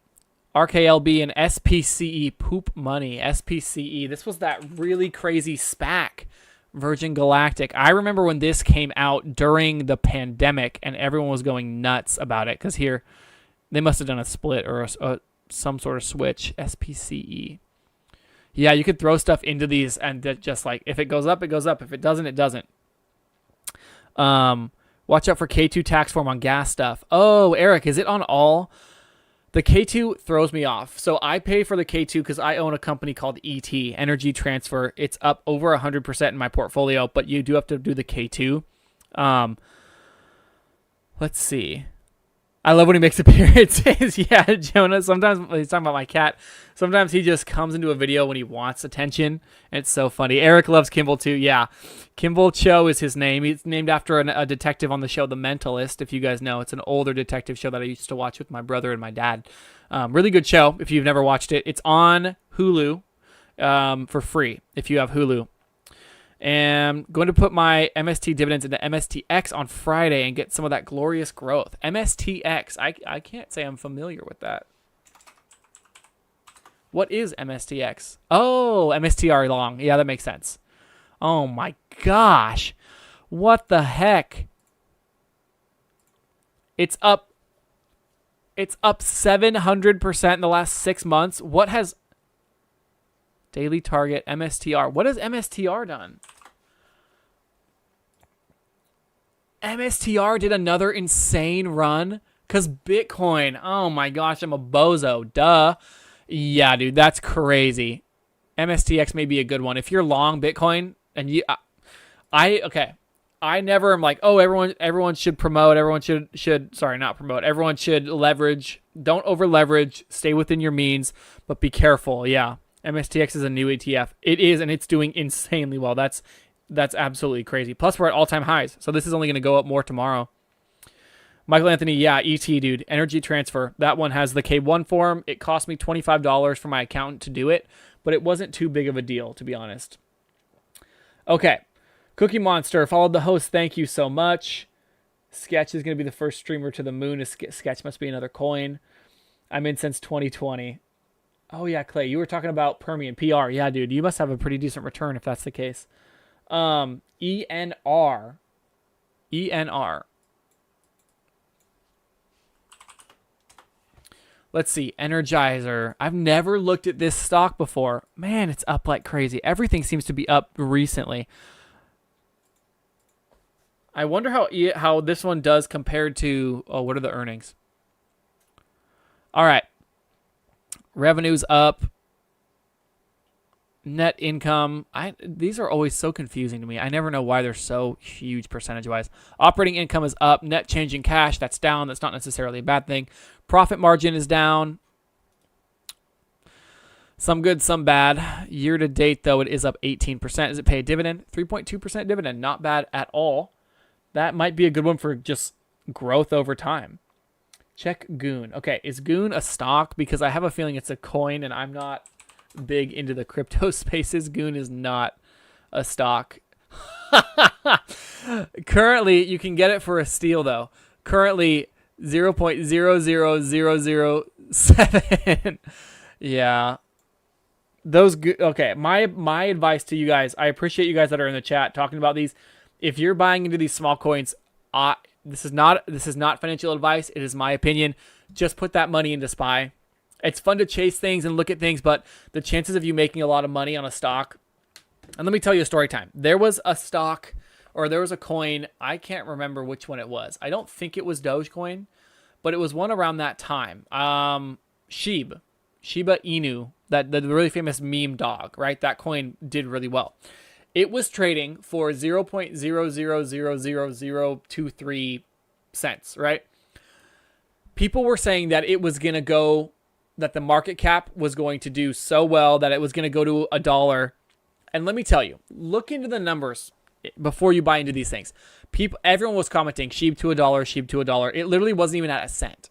RKLB and SPCE. Poop money. SPCE. This was that really crazy SPAC. Virgin Galactic. I remember when this came out during the pandemic, and everyone was going nuts about it. Because here, they must have done a split or some sort of switch. SPCE. Yeah, you could throw stuff into these and just like, if it goes up, it goes up. If it doesn't, it doesn't. Watch out for K2 tax form on gas stuff. Oh, Eric, is it on all? The K2 throws me off. So I pay for the K2 because I own a company called ET, Energy Transfer. It's up over 100% in my portfolio, but you do have to do the K2. Let's see. I love when he makes appearances. Yeah, Jonah, sometimes he's talking about my cat. Sometimes he just comes into a video when he wants attention, and it's so funny. Eric loves Kimball, too. Yeah, Kimball Cho is his name. He's named after a detective on the show The Mentalist, if you guys know. It's an older detective show that I used to watch with my brother and my dad. Really good show if you've never watched it. It's on Hulu for free if you have Hulu. And I'm going to put my MST dividends into MSTX on Friday and get some of that glorious growth. MSTX. I can't say I'm familiar with that. What is MSTX? Oh, MSTR long. Yeah, that makes sense. Oh my gosh. What the heck? It's up 700% in the last 6 months. What has daily target MSTR? What has MSTR done? MSTR did another insane run because Bitcoin. Oh my gosh, I'm a bozo. Duh. Yeah, dude, that's crazy. MSTX may be a good one. If you're long Bitcoin and I never am like, oh, everyone should promote. Everyone should sorry, not promote. Everyone should leverage. Don't over leverage. Stay within your means, but be careful. Yeah. MSTX is a new ETF. It is, and it's doing insanely well. That's absolutely crazy. Plus, we're at all-time highs, so this is only going to go up more tomorrow. Michael Anthony, yeah, ET, dude. Energy transfer. That one has the K1 form. It cost me $25 for my accountant to do it, but it wasn't too big of a deal, to be honest. Okay. Cookie Monster followed the host. Thank you so much. Sketch is going to be the first streamer to the moon. Sketch must be another coin. I'm in since 2020. Oh, yeah, Clay. You were talking about Permian PR. Yeah, dude. You must have a pretty decent return if that's the case. ENR. Let's see. Energizer. I've never looked at this stock before. Man, it's up like crazy. Everything seems to be up recently. I wonder how this one does compared to, what are the earnings? All right. Revenue's up. Net income. These are always so confusing to me. I never know why they're so huge percentage-wise. Operating income is up. Net change in cash, that's down. That's not necessarily a bad thing. Profit margin is down. Some good, some bad. Year to date, though, it is up 18%. Does it pay a dividend? 3.2% dividend. Not bad at all. That might be a good one for just growth over time. Check Goon. Okay, is Goon a stock? Because I have a feeling it's a coin, and I'm not big into the crypto spaces. Goon is not a stock. Currently, you can get it for a steal, though. Currently, 0.00007. Yeah. Okay, my advice to you guys, I appreciate you guys that are in the chat talking about these. If you're buying into these small coins, this is not financial advice. It is my opinion. Just put that money into SPY. It's fun to chase things and look at things, but the chances of you making a lot of money on a stock. And let me tell you a story time. There was a stock, or there was a coin. I can't remember which one it was. I don't think it was Dogecoin, but it was one around that time. Shiba Inu, the really famous meme dog, right? That coin did really well. It was trading for 0.00000023 cents, right? People were saying that it was going to go, that the market cap was going to do so well that it was going to go to $1. And let me tell you, look into the numbers before you buy into these things. Everyone was commenting, sheep to $1, sheep to $1. It literally wasn't even at a cent.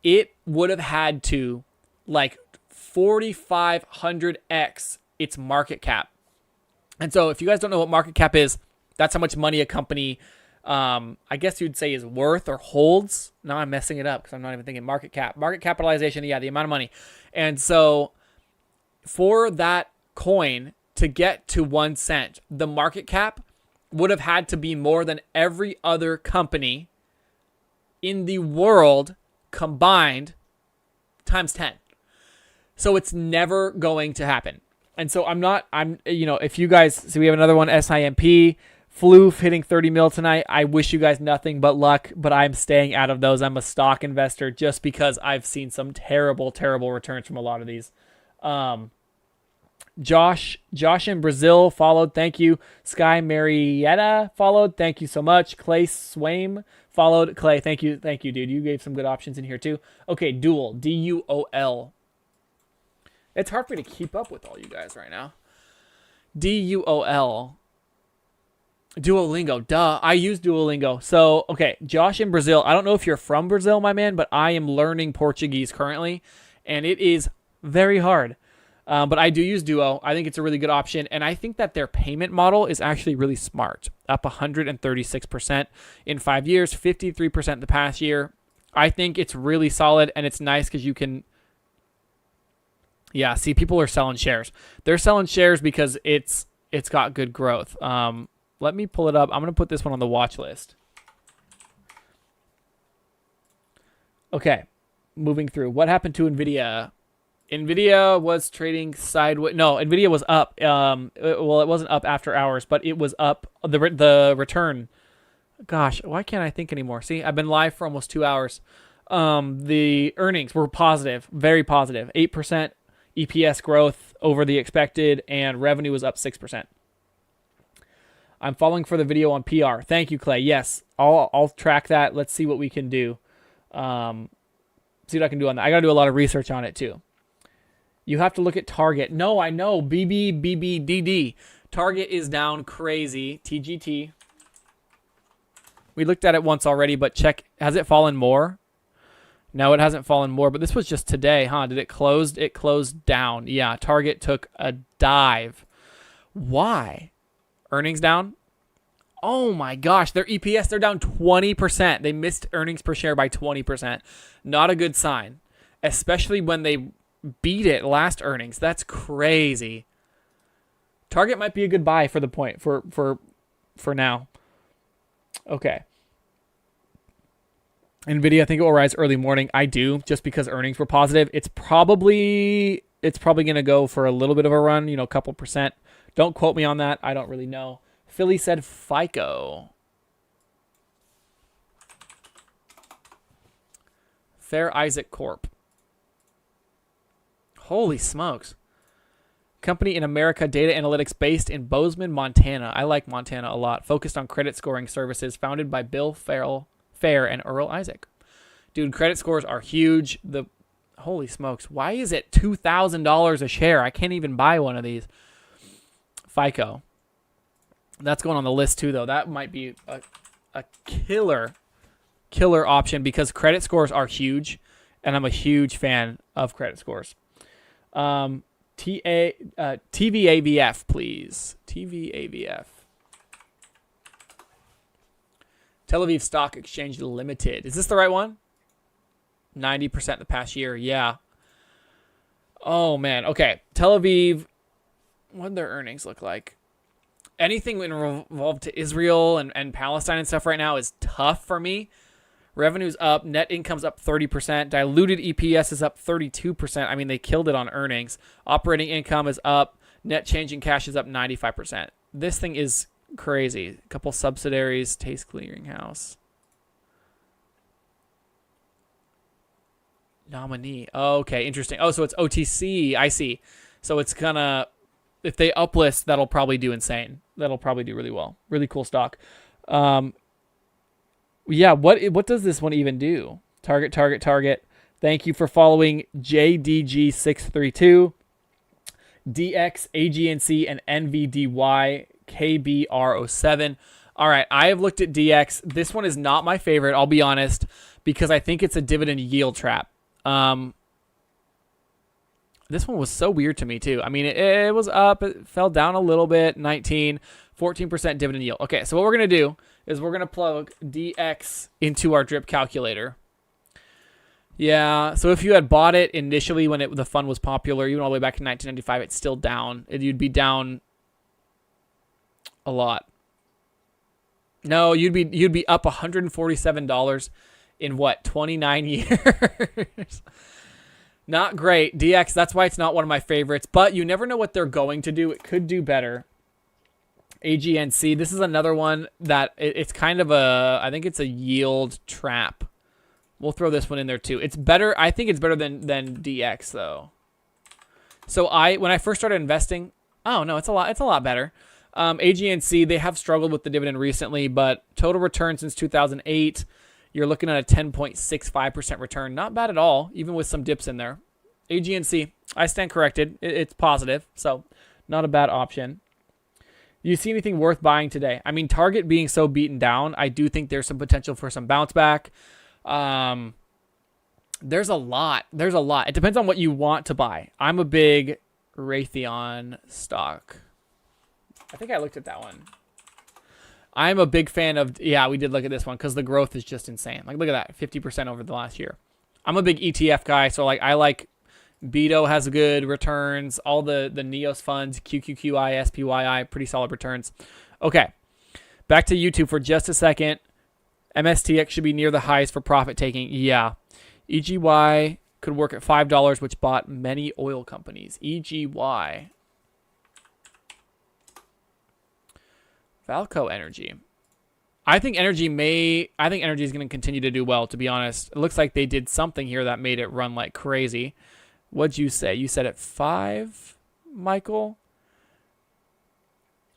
It would have had to, like, 4,500x its market cap. And so if you guys don't know what market cap is, that's how much money a company, I guess you'd say, is worth or holds. Now I'm messing it up because I'm not even thinking market cap. Market capitalization, yeah, the amount of money. And so for that coin to get to 1 cent, the market cap would have had to be more than every other company in the world combined times 10. So it's never going to happen. And so if you guys, so we have another one, SIMP, Floof hitting 30 mil tonight. I wish you guys nothing but luck, but I'm staying out of those. I'm a stock investor just because I've seen some terrible, terrible returns from a lot of these. Josh in Brazil followed. Thank you. Sky Marietta followed. Thank you so much. Clay Swaim followed. Clay, thank you, dude. You gave some good options in here too. Okay, Dual, DUOL. It's hard for me to keep up with all you guys right now. DUOL. Duolingo. Duh. I use Duolingo. So, okay. Josh in Brazil. I don't know if you're from Brazil, my man, but I am learning Portuguese currently, and it is very hard. But I do use Duo. I think it's a really good option, and I think that their payment model is actually really smart. Up 136% in 5 years, 53% the past year. I think it's really solid, and it's nice because you can Yeah, see, people are selling shares. They're selling shares because it's got good growth. Let me pull it up. I'm going to put this one on the watch list. Okay, moving through. What happened to NVIDIA? NVIDIA was trading sideways. No, NVIDIA was up. Well, it wasn't up after hours, but it was up. The return. Gosh, why can't I think anymore? See, I've been live for almost 2 hours. The earnings were positive, very positive. 8% EPS growth over the expected, and revenue was up 6%. I'm following for the video on PR. Thank you, Clay. Yes, I'll track that. Let's see what we can do. See what I can do on that. I got to do a lot of research on it too. You have to look at Target. No, I know. BBBBDD. Target is down crazy. TGT. We looked at it once already, but check. Has it fallen more? No, it hasn't fallen more, but this was just today, huh? Did it close? It closed down. Yeah, Target took a dive. Why? Earnings down? Oh my gosh, their EPS, they're down 20%. They missed earnings per share by 20%. Not a good sign, especially when they beat it last earnings. That's crazy. Target might be a good buy for the point for now. Okay. NVIDIA, I think it will rise early morning. I do, just because earnings were positive. It's probably going to go for a little bit of a run, a couple percent. Don't quote me on that. I don't really know. Philly said FICO. Fair Isaac Corp. Holy smokes. Company in America, data analytics based in Bozeman, Montana. I like Montana a lot. Focused on credit scoring services, founded by Bill Fair and Earl Isaac. Dude, credit scores are huge. Holy smokes. Why is it $2,000 a share? I can't even buy one of these. FICO. That's going on the list too, though. That might be a killer option because credit scores are huge, and I'm a huge fan of credit scores. TVAVF, please. TVAVF. Tel Aviv Stock Exchange Limited. Is this the right one? 90% the past year. Yeah. Oh, man. Okay. Tel Aviv. What do their earnings look like? Anything involved to Israel and Palestine and stuff right now is tough for me. Revenue's up. Net income's up 30%. Diluted EPS is up 32%. I mean, they killed it on earnings. Operating income is up. Net change in cash is up 95%. This thing is crazy. A couple subsidiaries. Taste Clearinghouse. Nominee. Oh, okay, interesting. Oh, so it's OTC. I see. So it's gonna... If they uplist, that'll probably do insane. That'll probably do really well. Really cool stock. Yeah, what does this one even do? Target. Thank you for following JDG632, DX, AGNC, and NVDY, KBR07. All right, I have looked at DX. This one is not my favorite, I'll be honest, because I think it's a dividend yield trap. This one was so weird to me, too. I mean, it was up. It fell down a little bit. 14% dividend yield. Okay, so what we're going to do is we're going to plug DX into our drip calculator. Yeah, so if you had bought it initially when the fund was popular, even all the way back in 1995, it's still down. You'd be down a lot. No, you'd be up $147 in what, 29 years? Not great. DX, that's why it's not one of my favorites, but you never know what they're going to do. It could do better. AGNC, this is another one that it's kind of I think it's a yield trap. We'll throw this one in there too. It's better. I think it's better than DX though. So when I first started investing, oh no, it's a lot better. AGNC, they have struggled with the dividend recently, but total return since 2008, you're looking at a 10.65% return. Not bad at all, even with some dips in there. AGNC, I stand corrected. It's positive, so not a bad option. Do you see anything worth buying today? I mean, Target being so beaten down, I do think there's some potential for some bounce back. There's a lot. It depends on what you want to buy. I'm a big Raytheon stock. I think I looked at that one. I'm a big fan of, yeah, we did look at this one because the growth is just insane. Like, look at that, 50% over the last year. I'm a big ETF guy, so like I like Beto has good returns. All the Neos funds, QQQI, SPYI, pretty solid returns. Okay, back to YouTube for just a second. MSTX should be near the highs for profit taking. Yeah. EGY could work at $5, which bought many oil companies. EGY. Valco Energy. I think energy is going to continue to do well, to be honest. It looks like they did something here that made it run like crazy. What'd you say? You said at 5, Michael?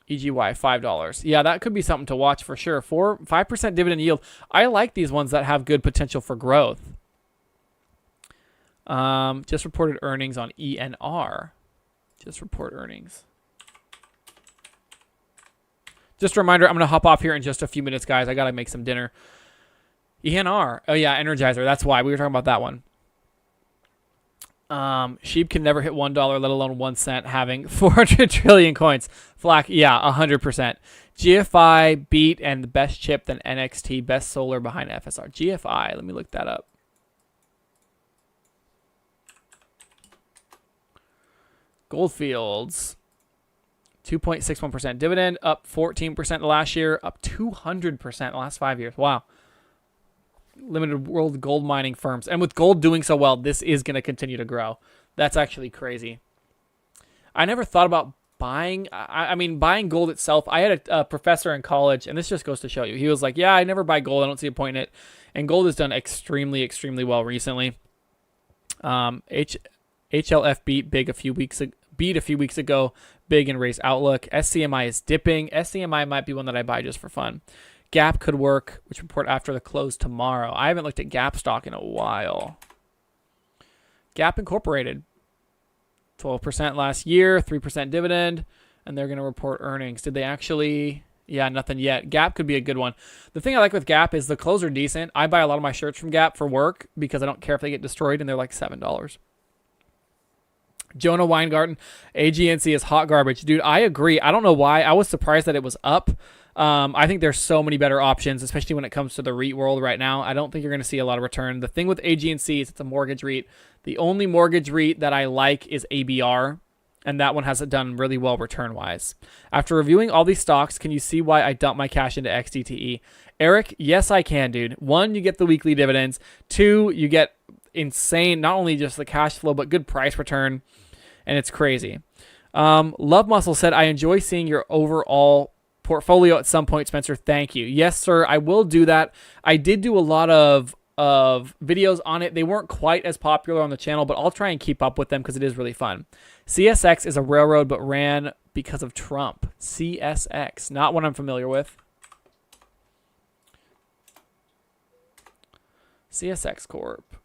EGY, $5. Yeah, that could be something to watch for sure. 5% dividend yield. I like these ones that have good potential for growth. Just reported earnings on ENR. Just report earnings. Just a reminder, I'm going to hop off here in just a few minutes, guys. I got to make some dinner. ENR. Oh, yeah, Energizer. That's why. We were talking about that one. Sheep can never hit $1, let alone 1 cent, having 400 trillion coins. Flack, yeah, 100%. GFI beat and the best chip than NXT, best solar behind FSR. GFI, let me look that up. Goldfields, 2.61% dividend, up 14% last year, up 200% the last 5 years. Wow. Limited world gold mining firms. And with gold doing so well, this is going to continue to grow. That's actually crazy. I never thought about buying. I mean, buying gold itself. I had a professor in college, and this just goes to show you. He was like, yeah, I never buy gold. I don't see a point in it. And gold has done extremely, extremely well recently. HLF beat a few weeks ago. Big and raised outlook. SCMI is dipping. SCMI might be one that I buy just for fun. Gap could work, which report after the close tomorrow. I haven't looked at Gap stock in a while. Gap Incorporated, 12% last year, 3% dividend, and they're going to report earnings. Did they actually? Yeah, nothing yet. Gap could be a good one. The thing I like with Gap is the clothes are decent. I buy a lot of my shirts from Gap for work because I don't care if they get destroyed, and they're like $7. Jonah Weingarten, AGNC is hot garbage. Dude, I agree. I don't know why. I was surprised that it was up. I think there's so many better options, especially when it comes to the REIT world right now. I don't think you're going to see a lot of return. The thing with AGNC is it's a mortgage REIT. The only mortgage REIT that I like is ABR, and that one hasn't done really well return-wise. After reviewing all these stocks, can you see why I dumped my cash into XDTE? Eric, yes, I can, dude. 1, you get the weekly dividends. 2, you get insane, not only just the cash flow, but good price return, and it's crazy. Love Muscle said, I enjoy seeing your overall portfolio at some point, Spencer. Thank you. Yes, sir, I will do that. I did do a lot of videos on it. They weren't quite as popular on the channel, but I'll try and keep up with them because it is really fun. CSX is a railroad, but ran because of Trump. CSX, not one I'm familiar with. CSX Corp.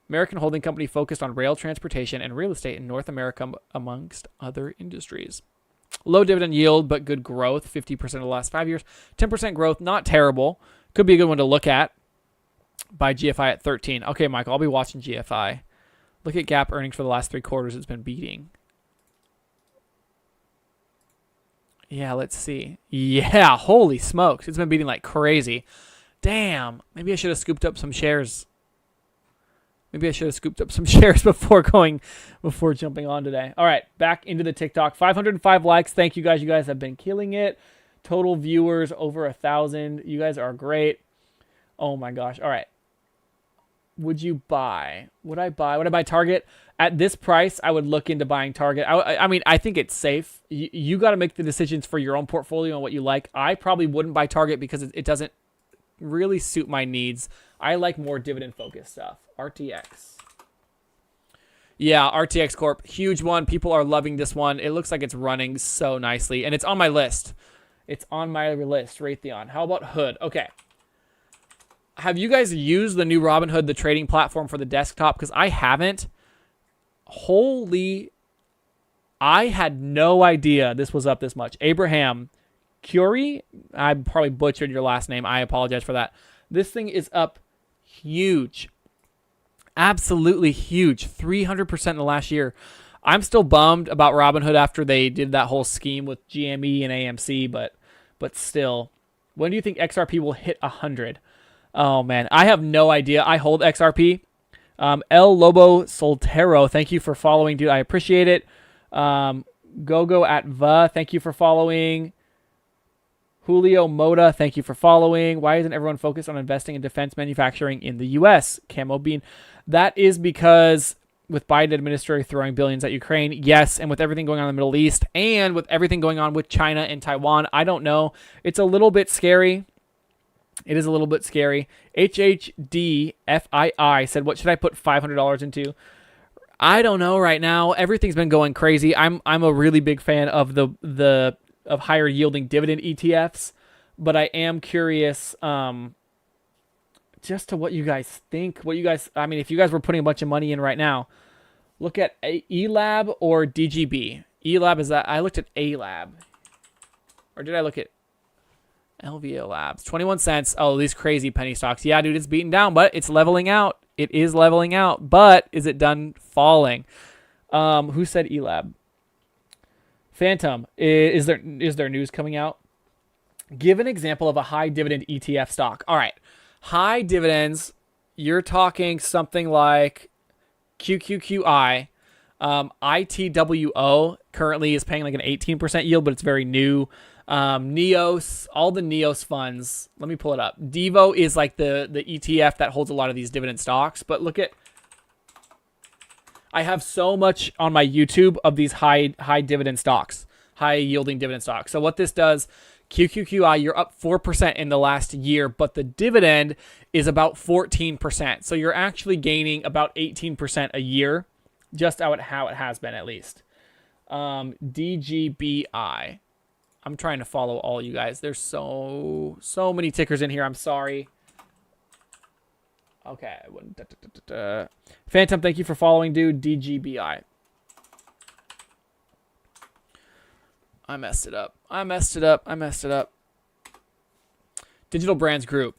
American holding company focused on rail transportation and real estate in North America, amongst other industries. Low dividend yield, but good growth, 50% of the last 5 years. 10% growth, not terrible. Could be a good one to look at. Buy GFI at 13. Okay, Michael, I'll be watching GFI. Look at Gap earnings for the last 3 quarters. It's been beating. Yeah, let's see. Yeah, holy smokes. It's been beating like crazy. Damn. Maybe I should have scooped up some shares. before jumping on today. All right, back into the TikTok. 505 likes. Thank you guys. You guys have been killing it. Total viewers over 1,000. You guys are great. Oh my gosh. All right. Would you buy? Would I buy Target? At this price, I would look into buying Target. I mean, I think it's safe. You got to make the decisions for your own portfolio and what you like. I probably wouldn't buy Target because it doesn't really suit my needs. I like more dividend-focused stuff. RTX. Yeah, RTX Corp. Huge one. People are loving this one. It looks like it's running so nicely. And it's on my list. It's on my list, Raytheon. How about Hood? Okay. Have you guys used the new Robinhood, the trading platform for the desktop? Because I haven't. Holy. I had no idea this was up this much. Abraham Curie. I probably butchered your last name. I apologize for that. This thing is up huge. Absolutely huge. 300% in the last year. I'm still bummed about Robinhood after they did that whole scheme with GME and AMC, but still. When do you think XRP will hit 100? Oh, man. I have no idea. I hold XRP. El Lobo Soltero, thank you for following, dude. I appreciate it. Gogo at Va, thank you for following. Julio Moda, thank you for following. Why isn't everyone focused on investing in defense manufacturing in the U.S.? Camo Bean. That is because with Biden administration throwing billions at Ukraine, yes, and with everything going on in the Middle East, and with everything going on with China and Taiwan, I don't know. It's a little bit scary. It is a little bit scary. HHDFII said, what should I put $500 into? I don't know right now. Everything's been going crazy. I'm a really big fan of the higher yielding dividend ETFs, but I am curious just to what you guys think. I mean, if you guys were putting a bunch of money in right now, look at ELAB or DGB. ELAB is that I looked at ALAB, or did I look at LVO Labs? 21 cents. Oh, these crazy penny stocks. Yeah, dude, it's beaten down, but it's leveling out. It is leveling out, but is it done falling? Who said ELAB? Phantom, is there news coming out? Give an example of a high dividend ETF stock. All right, high dividends, you're talking something like QQQI. ITWO currently is paying like an 18% yield, but it's very new. Neos, all the Neos funds. Let me pull it up. Devo is like the ETF that holds a lot of these dividend stocks. But look at, I have so much on my YouTube of these high dividend stocks, high yielding dividend stocks. So what this does, QQQI, you're up 4% in the last year, but the dividend is about 14%. So you're actually gaining about 18% a year, just how it has been at least. DGBI. I'm trying to follow all you guys. There's so many tickers in here. I'm sorry. Okay. Phantom, thank you for following, dude. DGBI. I messed it up. Digital Brands Group.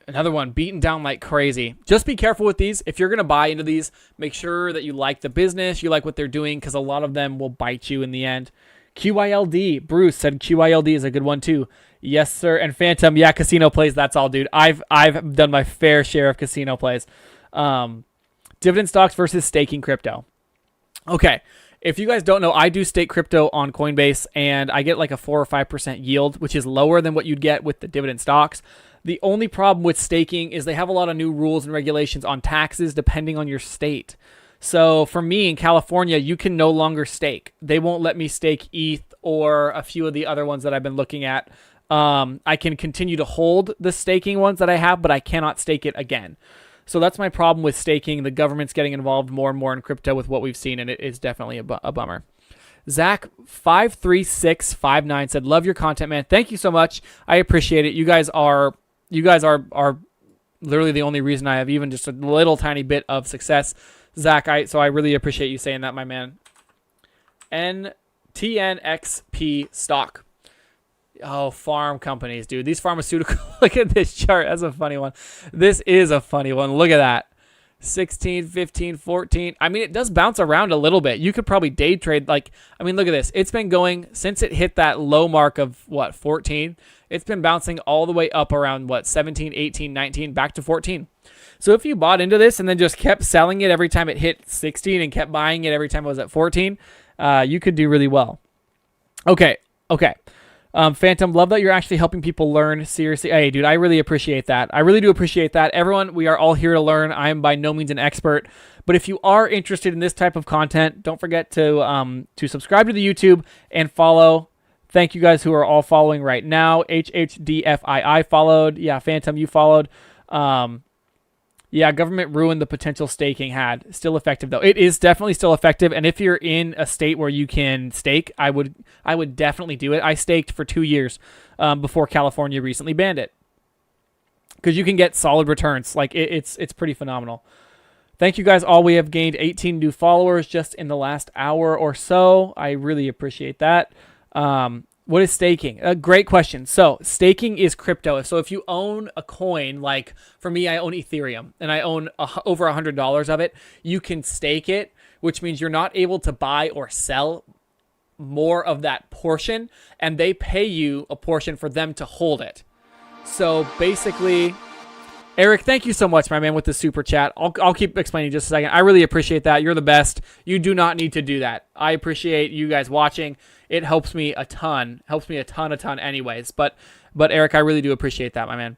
Another one beaten down like crazy. Just be careful with these. If you're going to buy into these, make sure that you like the business, you like what they're doing, because a lot of them will bite you in the end. QYLD. Bruce said QYLD is a good one too. Yes, sir. And Phantom, yeah, casino plays. That's all, dude. I've done my fair share of casino plays. Dividend stocks versus staking crypto. Okay. If you guys don't know, I do stake crypto on Coinbase, and I get like a 4 or 5% yield, which is lower than what you'd get with the dividend stocks. The only problem with staking is they have a lot of new rules and regulations on taxes depending on your state. So for me in California, you can no longer stake. They won't let me stake ETH or a few of the other ones that I've been looking at. I can continue to hold the staking ones that I have, but I cannot stake it again. So that's my problem with staking. The government's getting involved more and more in crypto with what we've seen, and it is definitely a bummer. Zach53659 said, love your content, man. Thank you so much. I appreciate it. You guys are literally the only reason I have even just a little tiny bit of success. Zach, so I really appreciate you saying that, my man. TNXP stock. Oh, farm companies, dude. These pharmaceutical, look at this chart. That's a funny one. This is a funny one. Look at that. 16, 15, 14. I mean, it does bounce around a little bit. You could probably day trade. Look at this. It's been going since it hit that low mark of 14. It's been bouncing all the way up around 17, 18, 19, back to 14. So if you bought into this and then just kept selling it every time it hit 16 and kept buying it every time it was at 14, you could do really well. Okay. Phantom, love that you're actually helping people learn. Seriously. Hey, dude, I really appreciate that. I really do appreciate that. Everyone, we are all here to learn. I am by no means an expert, but if you are interested in this type of content, don't forget to subscribe to the YouTube and follow. Thank you guys who are all following right now. HHDFII followed. Yeah, Phantom, you followed. Yeah, government ruined the potential staking had. Still effective, though. It is definitely still effective, and if you're in a state where you can stake, I would definitely do it. I staked for 2 years before California recently banned it, because you can get solid returns. It's pretty phenomenal. Thank you guys all. We have gained 18 new followers just in the last hour or so. I really appreciate that. What is staking? A great question. So staking is crypto. So if you own a coin, like for me, I own Ethereum and I own over $100 of it, you can stake it, which means you're not able to buy or sell more of that portion, and they pay you a portion for them to hold it. So basically, Eric, thank you so much, my man, with the super chat. I'll keep explaining just a second. I really appreciate that. You're the best. You do not need to do that. I appreciate you guys watching. It helps me a ton. Helps me a ton anyways. But Eric, I really do appreciate that, my man.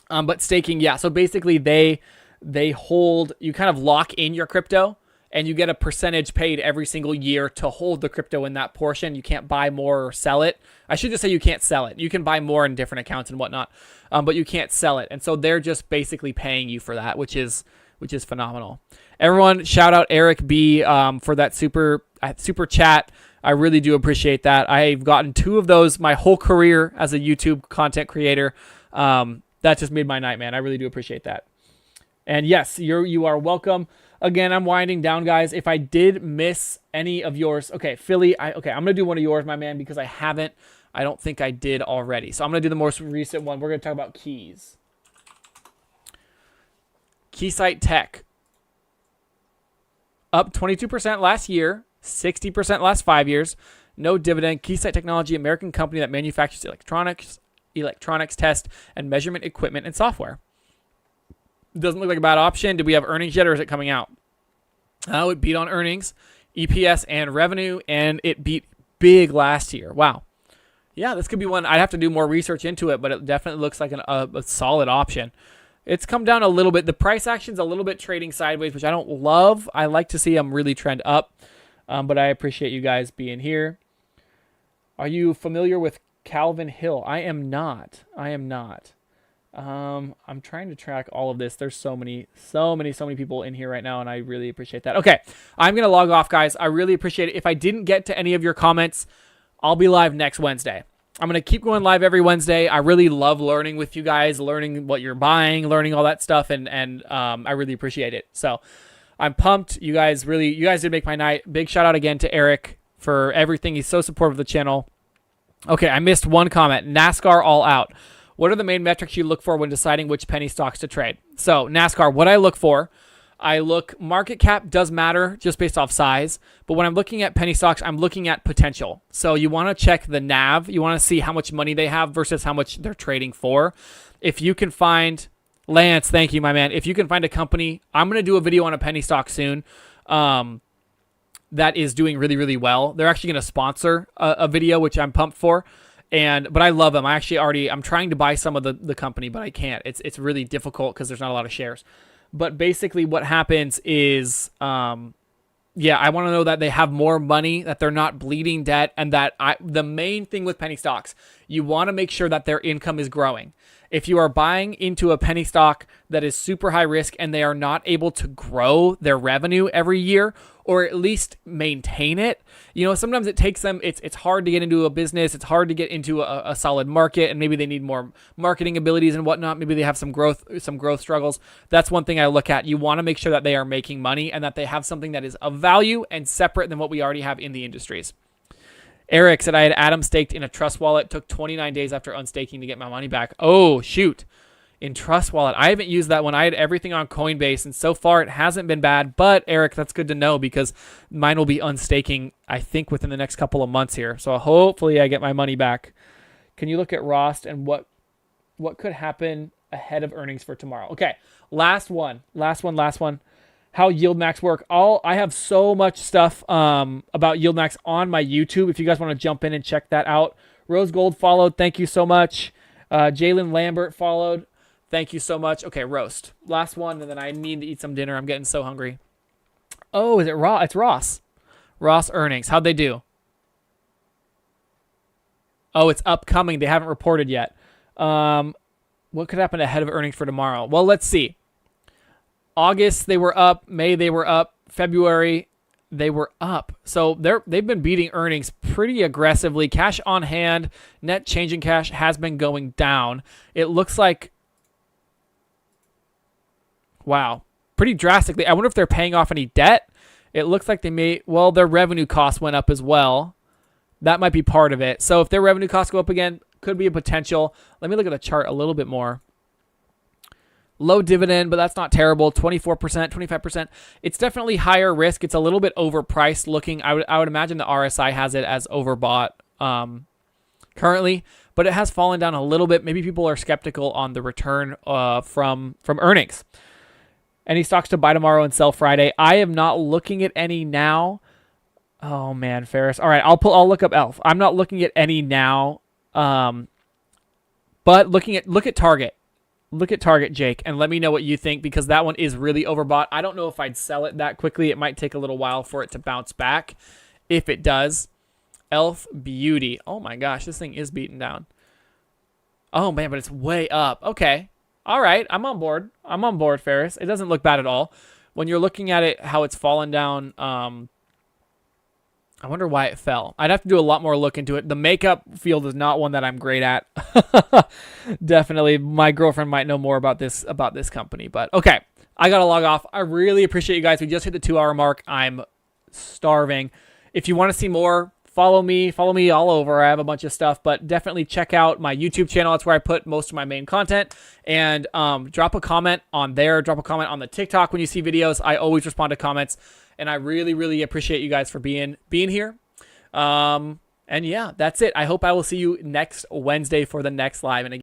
But staking, yeah. So basically they hold, you kind of lock in your crypto and you get a percentage paid every single year to hold the crypto in that portion. You can't buy more or sell it. I should just say you can't sell it. You can buy more in different accounts and whatnot, but you can't sell it. And so they're just basically paying you for that, which is phenomenal. Everyone, shout out Eric B for that super chat. I really do appreciate that. I've gotten 2 of those my whole career as a YouTube content creator. That just made my night, man. I really do appreciate that. And yes, you are welcome. Again, I'm winding down, guys. If I did miss any of yours, okay, Philly, I'm going to do one of yours, my man, because I don't think I did already. So I'm going to do the most recent one. We're going to talk about keys. Keysight Tech. Up 22% last year, 60% last 5 years. No dividend. Keysight Technology, American company that manufactures electronics test and measurement equipment and software. Doesn't look like a bad option. Did we have earnings yet, or is it coming out? It beat on earnings, EPS, and revenue, and it beat big last year. Wow. Yeah, this could be one. I'd have to do more research into it, but it definitely looks like a solid option. It's come down a little bit. The price action's a little bit trading sideways, which I don't love. I like to see them really trend up, but I appreciate you guys being here. Are you familiar with Calvin Hill? I am not. I'm trying to track all of this. There's so many people in here right now, and I really appreciate that. Okay, I'm going to log off, guys. I really appreciate it. If I didn't get to any of your comments, I'll be live next Wednesday. I'm going to keep going live every Wednesday. I really love learning with you guys, learning what you're buying, learning all that stuff, and I really appreciate it. So I'm pumped. You guys did make my night. Big shout out again to Eric for everything. He's so supportive of the channel. Okay, I missed one comment. NASCAR all out. What are the main metrics you look for when deciding which penny stocks to trade? So NASCAR, what I look market cap does matter just based off size, but when I'm looking at penny stocks, I'm looking at potential. So you want to check the NAV. You want to see how much money they have versus how much they're trading for. If you can find, Lance, thank you, my man. If you can find a company, I'm going to do a video on a penny stock soon that is doing really, really well. They're actually going to sponsor a video, which I'm pumped for. But I love them. I'm trying to buy some of the company, but I can't. It's really difficult because there's not a lot of shares. But basically what happens is, I want to know that they have more money, that they're not bleeding debt, and that the main thing with penny stocks, you want to make sure that their income is growing. If you are buying into a penny stock that is super high risk and they are not able to grow their revenue every year, or at least maintain it, sometimes it takes them, it's hard to get into a business, it's hard to get into a solid market, and maybe they need more marketing abilities and whatnot. Maybe they have some growth struggles. That's one thing I look at. You want to make sure that they are making money and that they have something that is of value and separate than what we already have in the industries. Eric said, I had Adam staked in a trust wallet, took 29 days after unstaking to get my money back. Oh, shoot. In Trust Wallet. I haven't used that one. I had everything on Coinbase, and so far it hasn't been bad. But, Eric, that's good to know because mine will be unstaking, I think, within the next couple of months here. So hopefully I get my money back. Can you look at Rost and what could happen ahead of earnings for tomorrow? Okay, last one. How YieldMax work. I have so much stuff about YieldMax on my YouTube. If you guys want to jump in and check that out. Rose Gold followed. Thank you so much. Jalen Lambert followed. Thank you so much. Okay, roast. Last one, and then I need to eat some dinner. I'm getting so hungry. Oh, is it Ross? It's Ross. Ross earnings. How'd they do? Oh, it's upcoming. They haven't reported yet. What could happen ahead of earnings for tomorrow? Well, let's see. August, they were up. May, they were up. February, they were up. So they've been beating earnings pretty aggressively. Cash on hand, net change in cash has been going down. It looks like, wow, pretty drastically. I wonder if they're paying off any debt. It looks like their revenue costs went up as well. That might be part of it. So if their revenue costs go up again, could be a potential. Let me look at the chart a little bit more. Low dividend, but that's not terrible. 24%, 25%. It's definitely higher risk. It's a little bit overpriced looking. I would imagine the RSI has it as overbought. Because currently, but it has fallen down a little bit. Maybe people are skeptical on the return from earnings. Any stocks to buy tomorrow and sell Friday? I am not looking at any now. Oh man, Ferris. All right, I'll look up Elf. I'm not looking at any now. But look at Target. Look at Target, Jake, and let me know what you think, because that one is really overbought. I don't know if I'd sell it that quickly. It might take a little while for it to bounce back. If it does, Elf Beauty. Oh my gosh, this thing is beaten down. Oh man, but it's way up. Okay. All right, I'm on board. I'm on board, Ferris. It doesn't look bad at all. When you're looking at it, how it's fallen down, I wonder why it fell. I'd have to do a lot more look into it. The makeup field is not one that I'm great at. Definitely, my girlfriend might know more about this company. But okay, I gotta log off. I really appreciate you guys. We just hit the 2-hour mark. I'm starving. If you want to see more, follow me all over. I have a bunch of stuff, but definitely check out my YouTube channel. That's where I put most of my main content. And drop a comment on there. Drop a comment on the TikTok when you see videos. I always respond to comments. And I really, really appreciate you guys for being here. And yeah, that's it. I hope I will see you next Wednesday for the next live. And again,